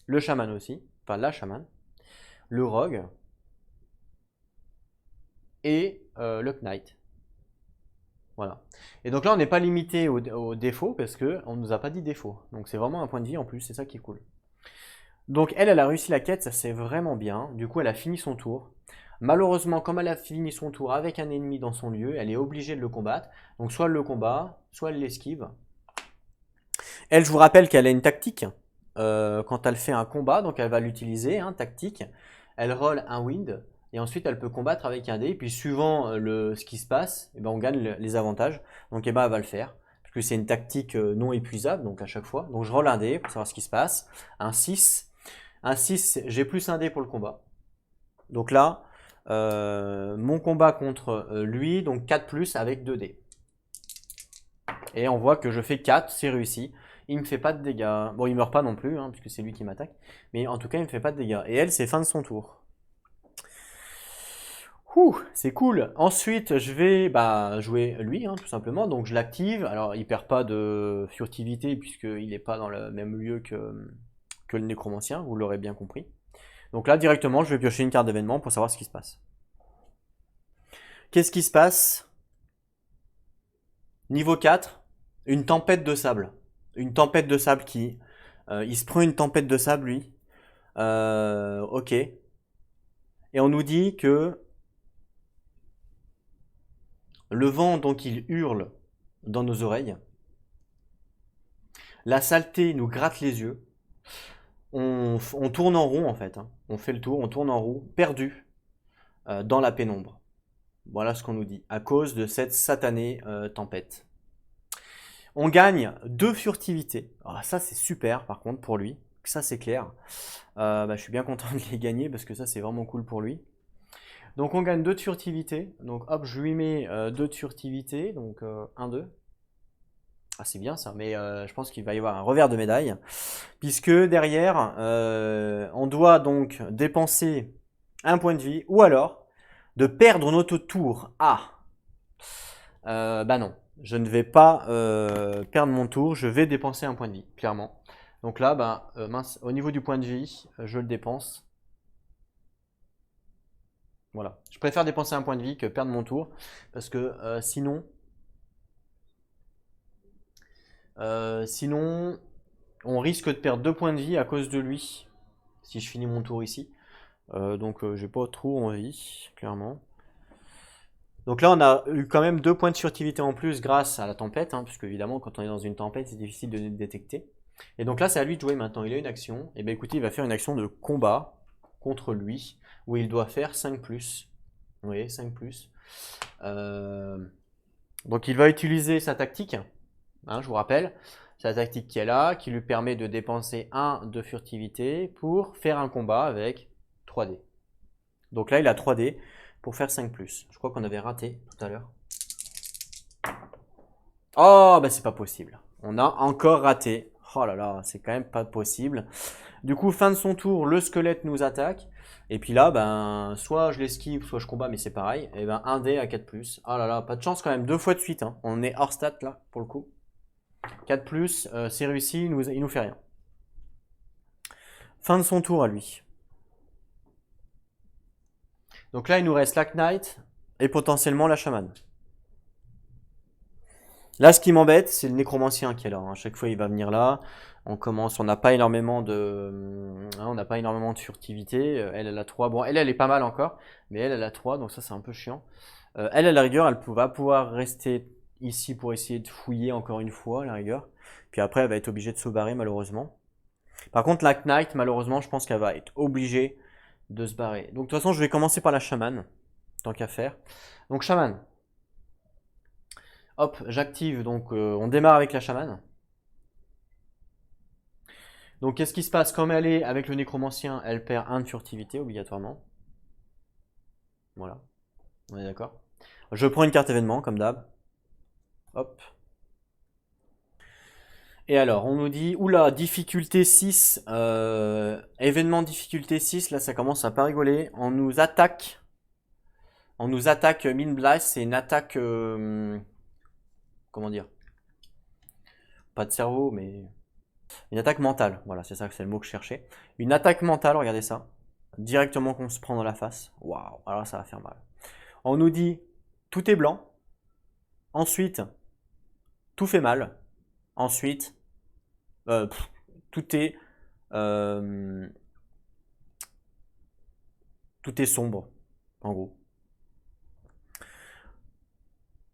Le chaman aussi, enfin la chaman. Le rogue. Et le knight. Voilà. Et donc là, on n'est pas limité au défaut parce qu'on ne nous a pas dit défaut. Donc c'est vraiment un point de vie en plus, c'est ça qui est cool. Donc elle a réussi la quête, ça c'est vraiment bien. Du coup, elle a fini son tour. Malheureusement, comme elle a fini son tour avec un ennemi dans son lieu, elle est obligée de le combattre. Donc soit elle le combat, soit elle l'esquive. Elle, je vous rappelle qu'elle a une tactique. Quand elle fait un combat, donc elle va l'utiliser, hein, tactique. Elle roll un wind. Et ensuite, elle peut combattre avec un dé. Et puis, suivant ce qui se passe, eh ben, on gagne les avantages. Donc, eh ben, elle va le faire. Parce que c'est une tactique non épuisable, donc à chaque fois. Donc, je roll un dé pour savoir ce qui se passe. Un 6. Un 6, j'ai plus un dé pour le combat. Donc là, mon combat contre lui, donc 4 plus avec 2 dés. Et on voit que je fais 4, c'est réussi. Il me fait pas de dégâts. Bon, il meurt pas non plus, hein, puisque c'est lui qui m'attaque. Mais en tout cas, il me fait pas de dégâts. Et elle, c'est fin de son tour. C'est cool. Ensuite, je vais jouer lui, hein, tout simplement. Donc, je l'active. Alors, il perd pas de furtivité puisqu'il n'est pas dans le même lieu que le nécromancien. Vous l'aurez bien compris. Donc là, directement, je vais piocher une carte d'événement pour savoir ce qui se passe. Qu'est-ce qui se passe? Niveau 4, une tempête de sable. Une tempête de sable qui... il se prend une tempête de sable, lui. Ok. Et on nous dit que le vent, donc, il hurle dans nos oreilles. La saleté nous gratte les yeux. On tourne en rond, en fait, hein. On fait le tour, on tourne en rond, perdu dans la pénombre. Voilà ce qu'on nous dit, à cause de cette satanée tempête. On gagne 2 furtivités. Ah, ça, c'est super, par contre, pour lui. Ça, c'est clair. Je suis bien content de les gagner, parce que ça, c'est vraiment cool pour lui. Donc, on gagne 2 de furtivité. Donc, hop, je lui mets 2 de furtivité. Donc, 1, 2. Ah, c'est bien ça, mais je pense qu'il va y avoir un revers de médaille. Puisque derrière, on doit donc dépenser un point de vie, ou alors de perdre notre tour. Ah, non, je ne vais pas perdre mon tour, je vais dépenser un point de vie, clairement. Donc là, mince, au niveau du point de vie, je le dépense. Voilà, je préfère dépenser un point de vie que perdre mon tour, parce que sinon, on risque de perdre 2 points de vie à cause de lui, si je finis mon tour ici. Donc j'ai pas trop envie, clairement. Donc là, on a eu quand même 2 points de furtivité en plus grâce à la tempête, hein, puisque évidemment, quand on est dans une tempête, c'est difficile de détecter. Et donc là, c'est à lui de jouer maintenant. Il a une action. Et bien écoutez, il va faire une action de combat contre lui, où il doit faire 5+. Vous voyez, 5+. Donc il va utiliser sa tactique, hein, je vous rappelle, sa tactique qui est là, qui lui permet de dépenser 1 de furtivité pour faire un combat avec 3 dés. Donc là, il a 3 dés pour faire 5+. Je crois qu'on avait raté tout à l'heure. Oh, c'est pas possible. On a encore raté. Oh là là, c'est quand même pas possible. Du coup, fin de son tour, le squelette nous attaque. Et puis là, soit je l'esquive, soit je combat, mais c'est pareil. Et 1 dé à 4+. Oh là là, pas de chance quand même, 2 fois de suite, hein. On est hors stat là, pour le coup. 4+, c'est réussi, il nous fait rien. Fin de son tour à lui. Donc là, il nous reste la Knight et potentiellement la chamane. Là, ce qui m'embête, c'est le nécromancien qui est là. À chaque fois, il va venir là. On n'a pas énormément de furtivité. Elle a 3. Bon, elle est pas mal encore, mais elle a 3, donc ça, c'est un peu chiant. Elle, à la rigueur, elle va pouvoir rester ici pour essayer de fouiller encore une fois, à la rigueur. Puis après, elle va être obligée de se barrer, malheureusement. Par contre, la Knight, malheureusement, je pense qu'elle va être obligée de se barrer. Donc, de toute façon, je vais commencer par la chamane, tant qu'à faire. Donc, chamane. Hop, j'active, donc on démarre avec la chamane. Donc qu'est-ce qui se passe? Comme elle est avec le nécromancien, elle perd 1 de furtivité obligatoirement. Voilà, on est d'accord. Je prends une carte événement comme d'hab. Hop. Et alors, on nous dit, oula, difficulté 6, événement difficulté 6, là ça commence à pas rigoler. On nous attaque Min Blast, c'est une attaque, comment dire, pas de cerveau, mais une attaque mentale. Voilà, c'est ça, c'est le mot que je cherchais. Une attaque mentale, regardez ça, directement qu'on se prend dans la face. Waouh, alors ça va faire mal. On nous dit, tout est blanc. Ensuite, tout fait mal. Ensuite, tout est euh, tout est sombre, en gros.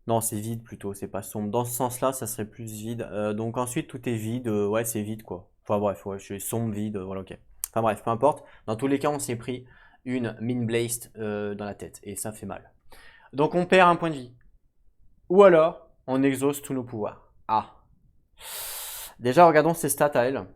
Non, c'est vide plutôt, c'est pas sombre. Dans ce sens-là, ça serait plus vide. Donc ensuite, tout est vide. Ouais, c'est vide quoi. Enfin bref, ouais, je suis sombre, vide, voilà, ok. Enfin bref, peu importe. Dans tous les cas, on s'est pris une Min Blast dans la tête et ça fait mal. Donc on perd un point de vie. Ou alors, on exauce tous nos pouvoirs. Ah. Déjà, regardons ses stats à elle.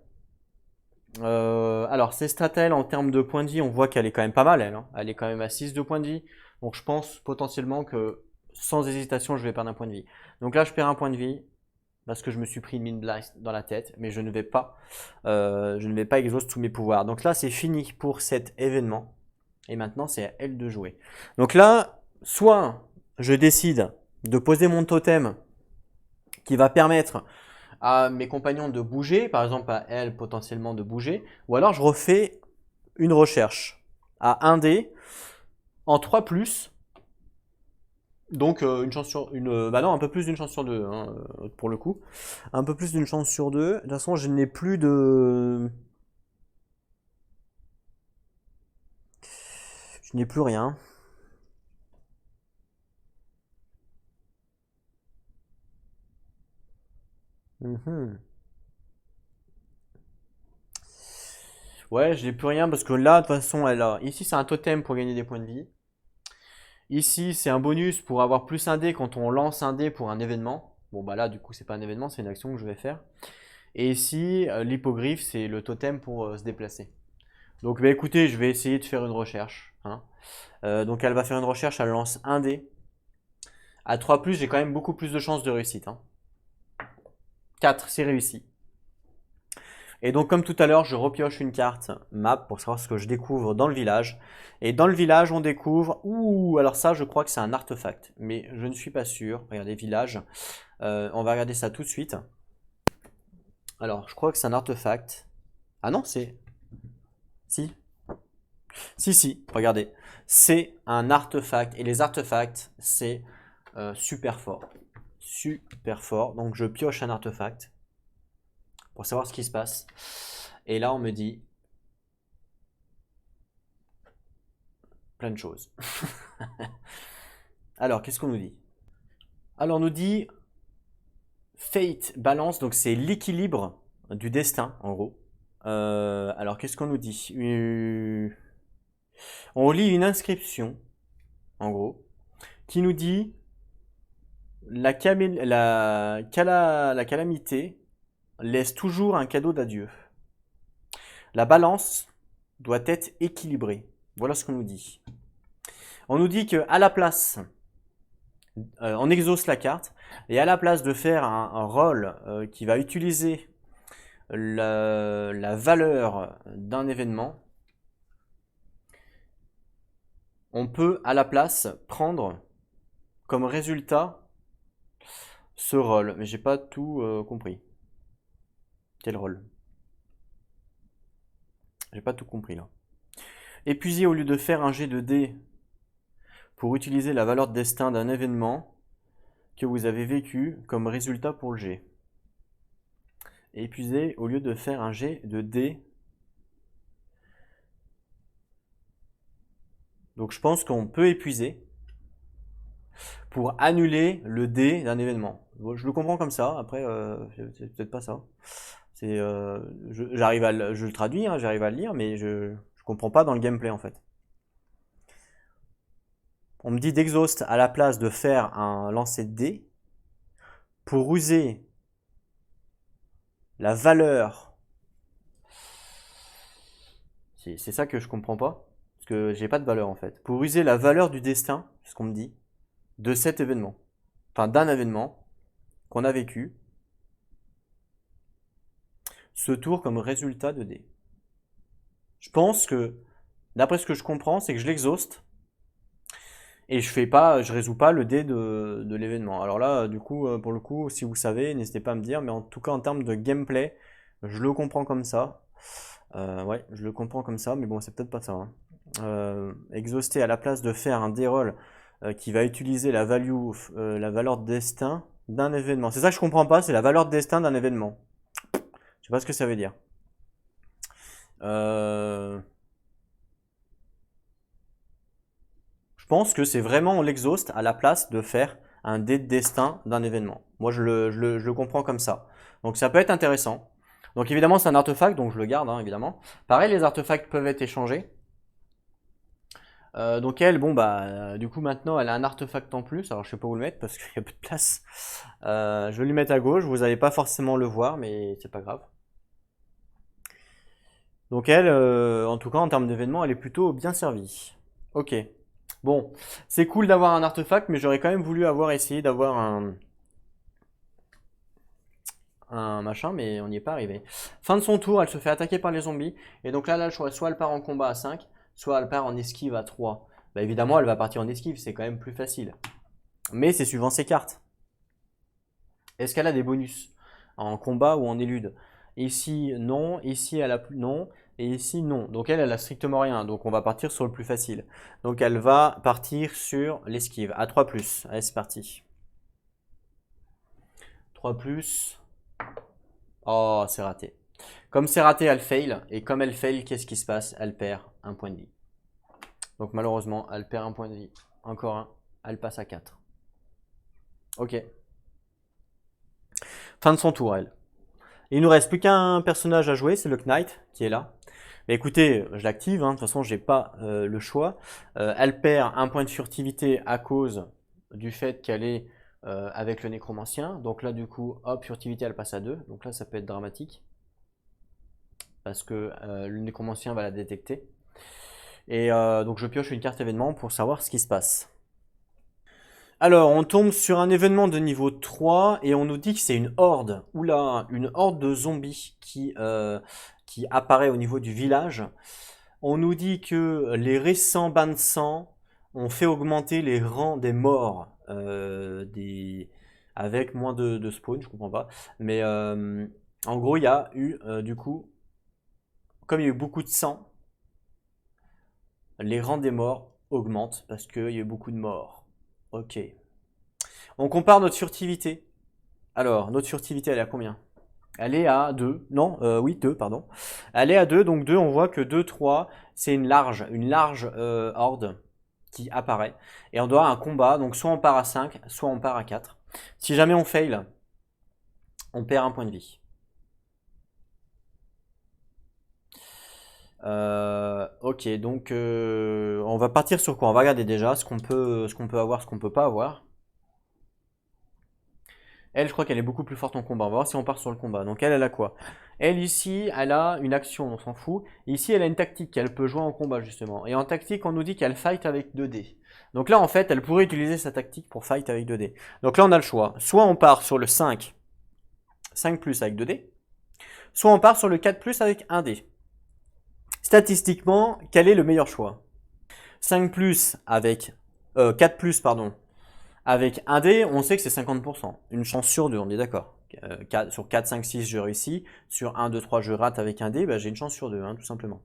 Alors, ses stats à elle en termes de points de vie, on voit qu'elle est quand même pas mal, elle. Hein. Elle est quand même à 6 de points de vie. Donc je pense potentiellement que sans hésitation, je vais perdre un point de vie. Donc là, je perds un point de vie parce que je me suis pris une Min Blast dans la tête, mais je ne vais pas exaucer tous mes pouvoirs. Donc là, c'est fini pour cet événement. Et maintenant, c'est à elle de jouer. Donc là, soit je décide de poser mon totem qui va permettre à mes compagnons de bouger, par exemple à elle potentiellement de bouger, ou alors je refais une recherche à 1 dé en 3+, donc une chance sur une, bah non, un peu plus d'une chance sur deux hein, pour le coup, un peu plus d'une chance sur deux. De toute façon, je n'ai plus rien. Mhm. Ouais, je n'ai plus rien parce que là, de toute façon, ici c'est un totem pour gagner des points de vie. Ici, c'est un bonus pour avoir plus un dé quand on lance un dé pour un événement. Bon, bah là, du coup, c'est pas un événement, c'est une action que je vais faire. Et ici, l'hippogriffe, c'est le totem pour se déplacer. Donc, bah, écoutez, je vais essayer de faire une recherche. Hein. Donc, elle va faire une recherche, elle lance un dé. À 3+, j'ai quand même beaucoup plus de chances de réussite. Hein. 4, c'est réussi. Et donc, comme tout à l'heure, je repioche une carte map pour savoir ce que je découvre dans le village. Et dans le village, on découvre... Ouh, alors ça, je crois que c'est un artefact. Mais je ne suis pas sûr. Regardez, village. On va regarder ça tout de suite. Alors, je crois que c'est un artefact. Ah non, c'est... Si. Si, regardez. C'est un artefact. Et les artefacts, c'est super fort. Super fort. Donc, je pioche un artefact pour savoir ce qui se passe. Et là, on me dit plein de choses. Alors, qu'est-ce qu'on nous dit? Alors, on nous dit Fate Balance, donc c'est l'équilibre du destin, en gros. Alors, qu'est-ce qu'on nous dit? On lit une inscription, en gros, qui nous dit la calamité laisse toujours un cadeau d'adieu. La balance doit être équilibrée. Voilà ce qu'on nous dit. On nous dit que à la place, on exauce la carte, et à la place de faire un rôle qui va utiliser la valeur d'un événement, on peut à la place prendre comme résultat ce rôle. Mais j'ai pas tout compris. Quel rôle? J'ai pas tout compris là. Épuiser au lieu de faire un jet de dés pour utiliser la valeur de destin d'un événement que vous avez vécu comme résultat pour le jet. Épuiser au lieu de faire un jet de dés. Donc je pense qu'on peut épuiser pour annuler le dé d'un événement. Je le comprends comme ça, après c'est peut-être pas ça. Je le traduis, hein, j'arrive à le lire, mais je comprends pas dans le gameplay en fait. On me dit d'exhaust à la place de faire un lancer de dés, pour user la valeur. C'est ça que je comprends pas. Parce que j'ai pas de valeur en fait. Pour user la valeur du destin, c'est ce qu'on me dit, de cet événement. Enfin, d'un événement qu'on a vécu. Ce tour comme résultat de dés. Je pense que, d'après ce que je comprends, c'est que je l'exhauste. Et je résous pas le dé de l'événement. Alors là, du coup, pour le coup, si vous savez, n'hésitez pas à me dire. Mais en tout cas, en termes de gameplay, je le comprends comme ça. Ouais, je le comprends comme ça, mais bon, c'est peut-être pas ça, hein. Exhauster à la place de faire un déroll qui va utiliser la valeur de destin d'un événement. C'est ça que je comprends pas, c'est la valeur de destin d'un événement. Je sais pas ce que ça veut dire. Je pense que c'est vraiment l'exhaust à la place de faire un dé de destin d'un événement. Moi, je le comprends comme ça. Donc ça peut être intéressant. Donc évidemment, c'est un artefact, donc je le garde, hein, évidemment. Pareil, les artefacts peuvent être échangés. Donc elle, bon bah, du coup maintenant, elle a un artefact en plus. Alors je sais pas où le mettre parce qu'il y a peu de place. Je vais lui mettre à gauche. Vous n'allez pas forcément le voir, mais c'est pas grave. Donc elle, en tout cas, en termes d'événements, elle est plutôt bien servie. Ok. Bon, c'est cool d'avoir un artefact, mais j'aurais quand même voulu avoir essayé d'avoir un machin, mais on n'y est pas arrivé. Fin de son tour, elle se fait attaquer par les zombies. Et donc là, le choix, soit elle part en combat à 5, soit elle part en esquive à 3. Bah évidemment, elle va partir en esquive, c'est quand même plus facile. Mais c'est suivant ses cartes. Est-ce qu'elle a des bonus en combat ou en élude? Ici, non. Ici, elle a plus non. Et ici, non. Donc elle a strictement rien. Donc on va partir sur le plus facile. Donc elle va partir sur l'esquive à 3+. Allez, c'est parti. 3+. Oh, c'est raté. Comme c'est raté, elle fail. Et comme elle fail, qu'est-ce qui se passe? Elle perd un point de vie. Donc malheureusement, elle perd un point de vie. Encore un. Elle passe à 4. Ok. Fin de son tour, elle. Il nous reste plus qu'un personnage à jouer, c'est le Knight qui est là. Mais écoutez, je l'active, hein, de toute façon j'ai pas le choix. Elle perd un point de furtivité à cause du fait qu'elle est avec le nécromancien. Donc là du coup, hop, furtivité elle passe à 2. Donc là ça peut être dramatique. Parce que le nécromancien va la détecter. Et donc je pioche une carte événement pour savoir ce qui se passe. Alors, on tombe sur un événement de niveau 3 et on nous dit que c'est une horde. Oula, une horde de zombies qui apparaît au niveau du village. On nous dit que les récents bains de sang ont fait augmenter les rangs des morts avec moins de spawn, je comprends pas. Mais en gros, il y a eu, du coup, comme il y a eu beaucoup de sang, les rangs des morts augmentent parce qu'il y a eu beaucoup de morts. Ok. On compare notre furtivité. Alors, notre furtivité, elle est à combien? Elle est à 2. Non, oui, 2, pardon. Elle est à 2, donc 2, on voit que 2, 3, c'est une large horde qui apparaît. Et on doit un combat, donc soit on part à 5, soit on part à 4. Si jamais on fail, on perd un point de vie. Ok, donc on va partir sur quoi? On va regarder déjà ce qu'on peut avoir, ce qu'on peut pas avoir. Elle, je crois qu'elle est beaucoup plus forte en combat. On va voir si on part sur le combat. Donc elle a quoi? Elle, ici, elle a une action, on s'en fout. Ici, elle a une tactique qu'elle peut jouer en combat, justement. Et en tactique, on nous dit qu'elle fight avec 2 dés. Donc là, en fait, elle pourrait utiliser sa tactique pour fight avec 2 dés. Donc là, on a le choix. Soit on part sur le 5 plus avec 2 dés. Soit on part sur le 4 plus avec 1 dé. Statistiquement, quel est le meilleur choix? 5 plus avec 4 plus, pardon, avec un dé, on sait que c'est 50%. Une chance sur 2, on est d'accord. Sur 4, 5, 6, je réussis. Sur 1, 2, 3, je rate avec un dé, bah, j'ai une chance sur 2, hein, tout simplement.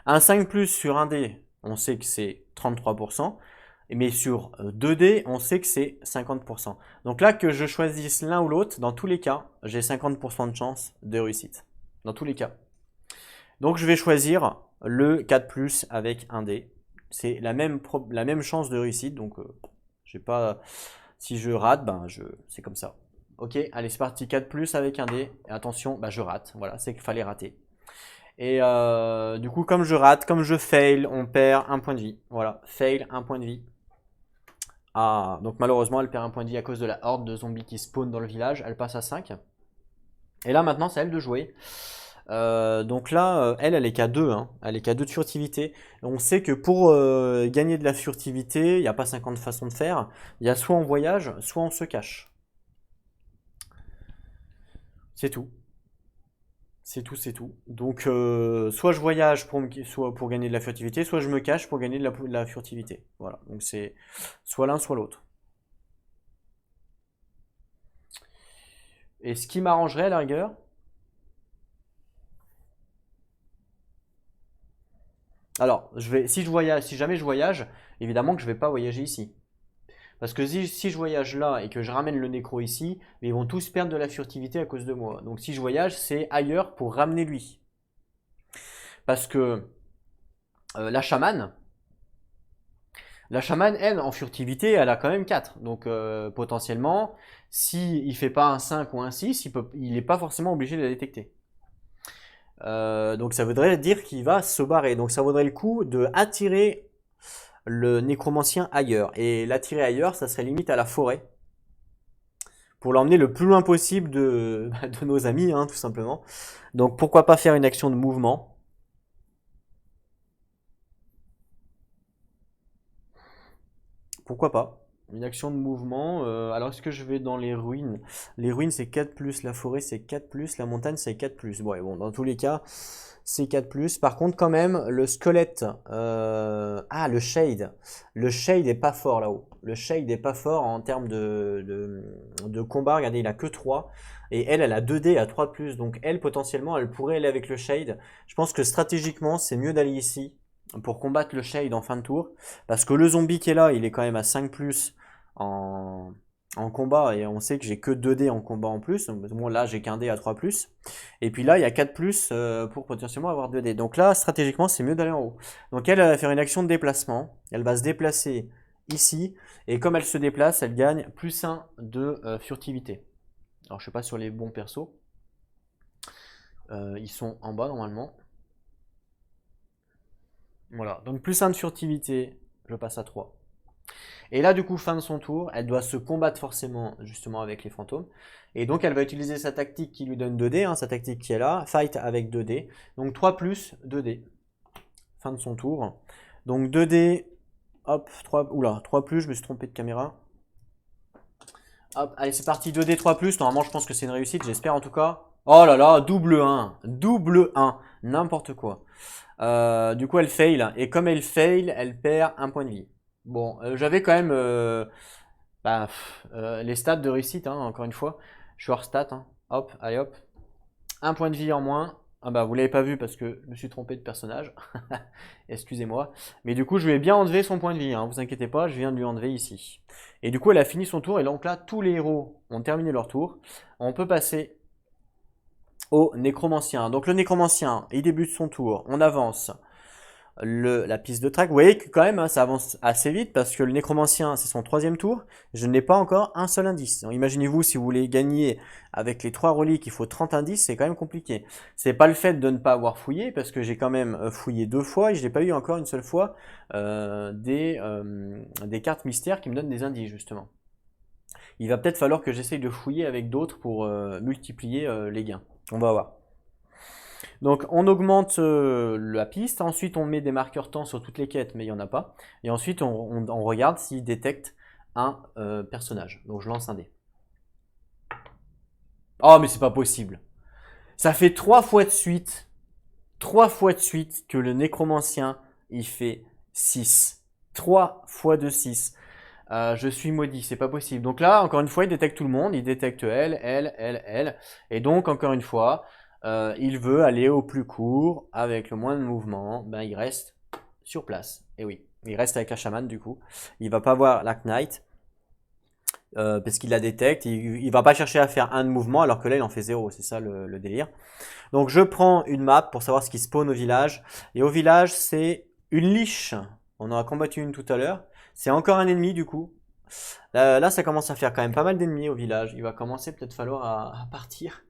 Un 5 plus sur un dé, on sait que c'est 33%. Mais sur 2 dés, on sait que c'est 50%. Donc là, que je choisisse l'un ou l'autre, dans tous les cas, j'ai 50% de chance de réussite. Dans tous les cas. Donc je vais choisir le 4 plus avec un dé. C'est la même chance de réussite, donc j'ai pas. Si je rate, ben c'est comme ça. Ok, allez, c'est parti. 4 plus avec un dé. Et attention, ben je rate. Voilà, c'est qu'il fallait rater. Et du coup, comme je rate, comme je fail, on perd un point de vie. Voilà, fail, un point de vie. Ah, donc malheureusement, elle perd un point de vie à cause de la horde de zombies qui spawn dans le village. Elle passe à 5. Et là, maintenant, c'est à elle de jouer. Donc là, elle est qu'à 2. Hein. Elle est qu'à 2 de furtivité. Et on sait que pour gagner de la furtivité, il n'y a pas 50 façons de faire. Il y a soit on voyage, soit on se cache. C'est tout. C'est tout, c'est tout. Donc, soit je voyage soit pour gagner de la furtivité, soit je me cache pour gagner de la furtivité. Voilà. Donc c'est soit l'un, soit l'autre. Et ce qui m'arrangerait à la rigueur, alors, si jamais je voyage, évidemment que je vais pas voyager ici. Parce que si je voyage là et que je ramène le nécro ici, ils vont tous perdre de la furtivité à cause de moi. Donc si je voyage, c'est ailleurs pour ramener lui. Parce que la chamane, elle, en furtivité, elle a quand même 4. Donc potentiellement, s'il ne fait pas un 5 ou un 6, il n'est pas forcément obligé de la détecter. Donc ça voudrait dire qu'il va se barrer. Donc ça vaudrait le coup de attirer le nécromancien ailleurs. Et l'attirer ailleurs, ça serait limite à la forêt. Pour l'emmener le plus loin possible de nos amis, hein, tout simplement. Donc pourquoi pas faire une action de mouvement. Pourquoi pas une action de mouvement. Alors est-ce que je vais dans les ruines? Les ruines c'est 4+, la forêt c'est 4+, la montagne c'est 4+. Bon, dans tous les cas, c'est 4+. Par contre, quand même, le squelette... Ah, le shade. Le shade est pas fort là-haut. Le shade est pas fort en termes de combat. Regardez, il a que 3. Et elle a 2D à 3+. Donc elle, potentiellement, elle pourrait aller avec le shade. Je pense que stratégiquement, c'est mieux d'aller ici pour combattre le shade en fin de tour. Parce que le zombie qui est là, il est quand même à 5+. En combat, et on sait que j'ai que 2D en combat en plus. Donc, bon, là, j'ai qu'un D à 3+. Et puis là, il y a 4+, pour potentiellement avoir 2D. Donc là, stratégiquement, c'est mieux d'aller en haut. Donc elle va faire une action de déplacement. Elle va se déplacer ici. Et comme elle se déplace, elle gagne +1 de furtivité. Alors, je sais pas sur les bons persos. Ils sont en bas, normalement. Voilà. Donc, +1 de furtivité. Je passe à 3. Et là, du coup, fin de son tour, elle doit se combattre forcément justement avec les fantômes. Et donc, elle va utiliser sa tactique qui lui donne 2D, hein, sa tactique qui est là, fight avec 2D. Donc 3+, 2D. Fin de son tour. Donc 2D, hop, 3, oula, 3+, je me suis trompé de caméra. Hop, allez, c'est parti, 2D, 3+. Normalement, je pense que c'est une réussite, j'espère en tout cas. Oh là là, double 1, n'importe quoi. Du coup, elle fail, et comme elle fail, elle perd un point de vie. Bon, j'avais quand même les stats de réussite, hein, encore une fois. Je suis hors stats, hein. Hop, allez hop. Un point de vie en moins. Ah bah vous l'avez pas vu parce que je me suis trompé de personnage. Excusez-moi. Mais du coup, je lui ai bien enlevé son point de vie, hein. Vous inquiétez pas, je viens de lui enlever ici. Et du coup, elle a fini son tour. Et donc là, tous les héros ont terminé leur tour. On peut passer au nécromancien. Donc le nécromancien, il débute son tour. On avance. La piste de track. Vous voyez que quand même, hein, ça avance assez vite parce que le nécromancien, c'est son 3e tour. Je n'ai pas encore un seul indice. Imaginez-vous, si vous voulez gagner avec les 3 reliques, il faut 30 indices, c'est quand même compliqué. C'est pas le fait de ne pas avoir fouillé, parce que j'ai quand même fouillé 2 fois et je n'ai pas eu encore une seule fois des cartes mystères qui me donnent des indices, justement. Il va peut-être falloir que j'essaye de fouiller avec d'autres pour multiplier les gains. On va voir. Donc on augmente la piste, ensuite on met des marqueurs temps sur toutes les quêtes, mais il n'y en a pas. Et ensuite on regarde s'il détecte un personnage. Donc je lance un dé. Oh mais c'est pas possible. Ça fait 3 fois de suite, que le nécromancien il fait 6. 3 fois de 6. Je suis maudit, c'est pas possible. Donc là, encore une fois, il détecte tout le monde, il détecte elle. Et donc, encore une fois, il veut aller au plus court, avec le moins de mouvement, ben il reste sur place. Et oui, il reste avec la chamane du coup. Il va pas voir la Knight, parce qu'il la détecte, il va pas chercher à faire un de mouvement, alors que là il en fait 0, c'est ça le délire. Donc je prends une map pour savoir ce qui spawn au village. Et au village, c'est une liche. On en a combattu une tout à l'heure. C'est encore un ennemi du coup. Là, ça commence à faire quand même pas mal d'ennemis au village. Il va commencer peut-être falloir à partir.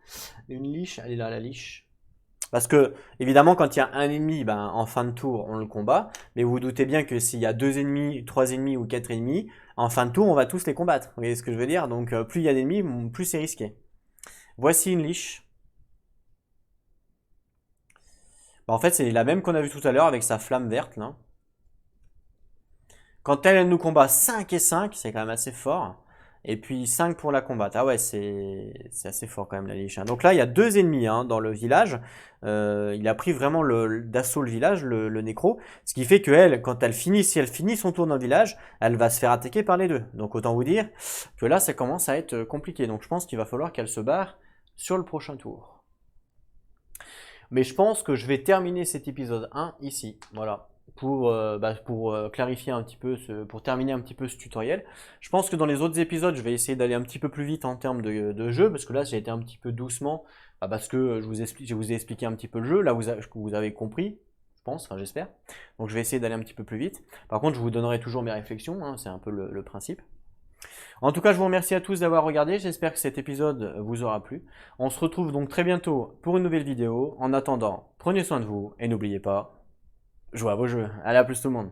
Une liche, elle est là la liche. Parce que, évidemment, quand il y a un ennemi, ben, en fin de tour, on le combat. Mais vous vous doutez bien que s'il y a 2 ennemis, 3 ennemis ou 4 ennemis, en fin de tour, on va tous les combattre. Vous voyez ce que je veux dire? Donc, plus il y a d'ennemis, plus c'est risqué. Voici une liche. Bah, en fait, c'est la même qu'on a vue tout à l'heure avec sa flamme verte, là. Quand elle nous combat 5 et 5, c'est quand même assez fort. Et puis 5 pour la combattre. Ah ouais, c'est assez fort quand même la liche, hein. Donc là, il y a 2 ennemis, hein, dans le village. Il a pris vraiment d'assaut le village, le nécro. Ce qui fait que elle, quand elle finit, si elle finit son tour dans le village, elle va se faire attaquer par les deux. Donc autant vous dire que là, ça commence à être compliqué. Donc je pense qu'il va falloir qu'elle se barre sur le prochain tour. Mais je pense que je vais terminer cet épisode 1 ici. Voilà. Pour clarifier un petit peu, pour terminer un petit peu ce tutoriel. Je pense que dans les autres épisodes, je vais essayer d'aller un petit peu plus vite en termes de jeu, parce que là, j'ai été un petit peu doucement, parce que je vous ai expliqué un petit peu le jeu. Là, vous avez compris, je pense, enfin j'espère. Donc je vais essayer d'aller un petit peu plus vite. Par contre, je vous donnerai toujours mes réflexions, hein, c'est un peu le principe. En tout cas, je vous remercie à tous d'avoir regardé. J'espère que cet épisode vous aura plu. On se retrouve donc très bientôt pour une nouvelle vidéo. En attendant, prenez soin de vous et n'oubliez pas, jouez à vos jeux. Allez, à plus tout le monde.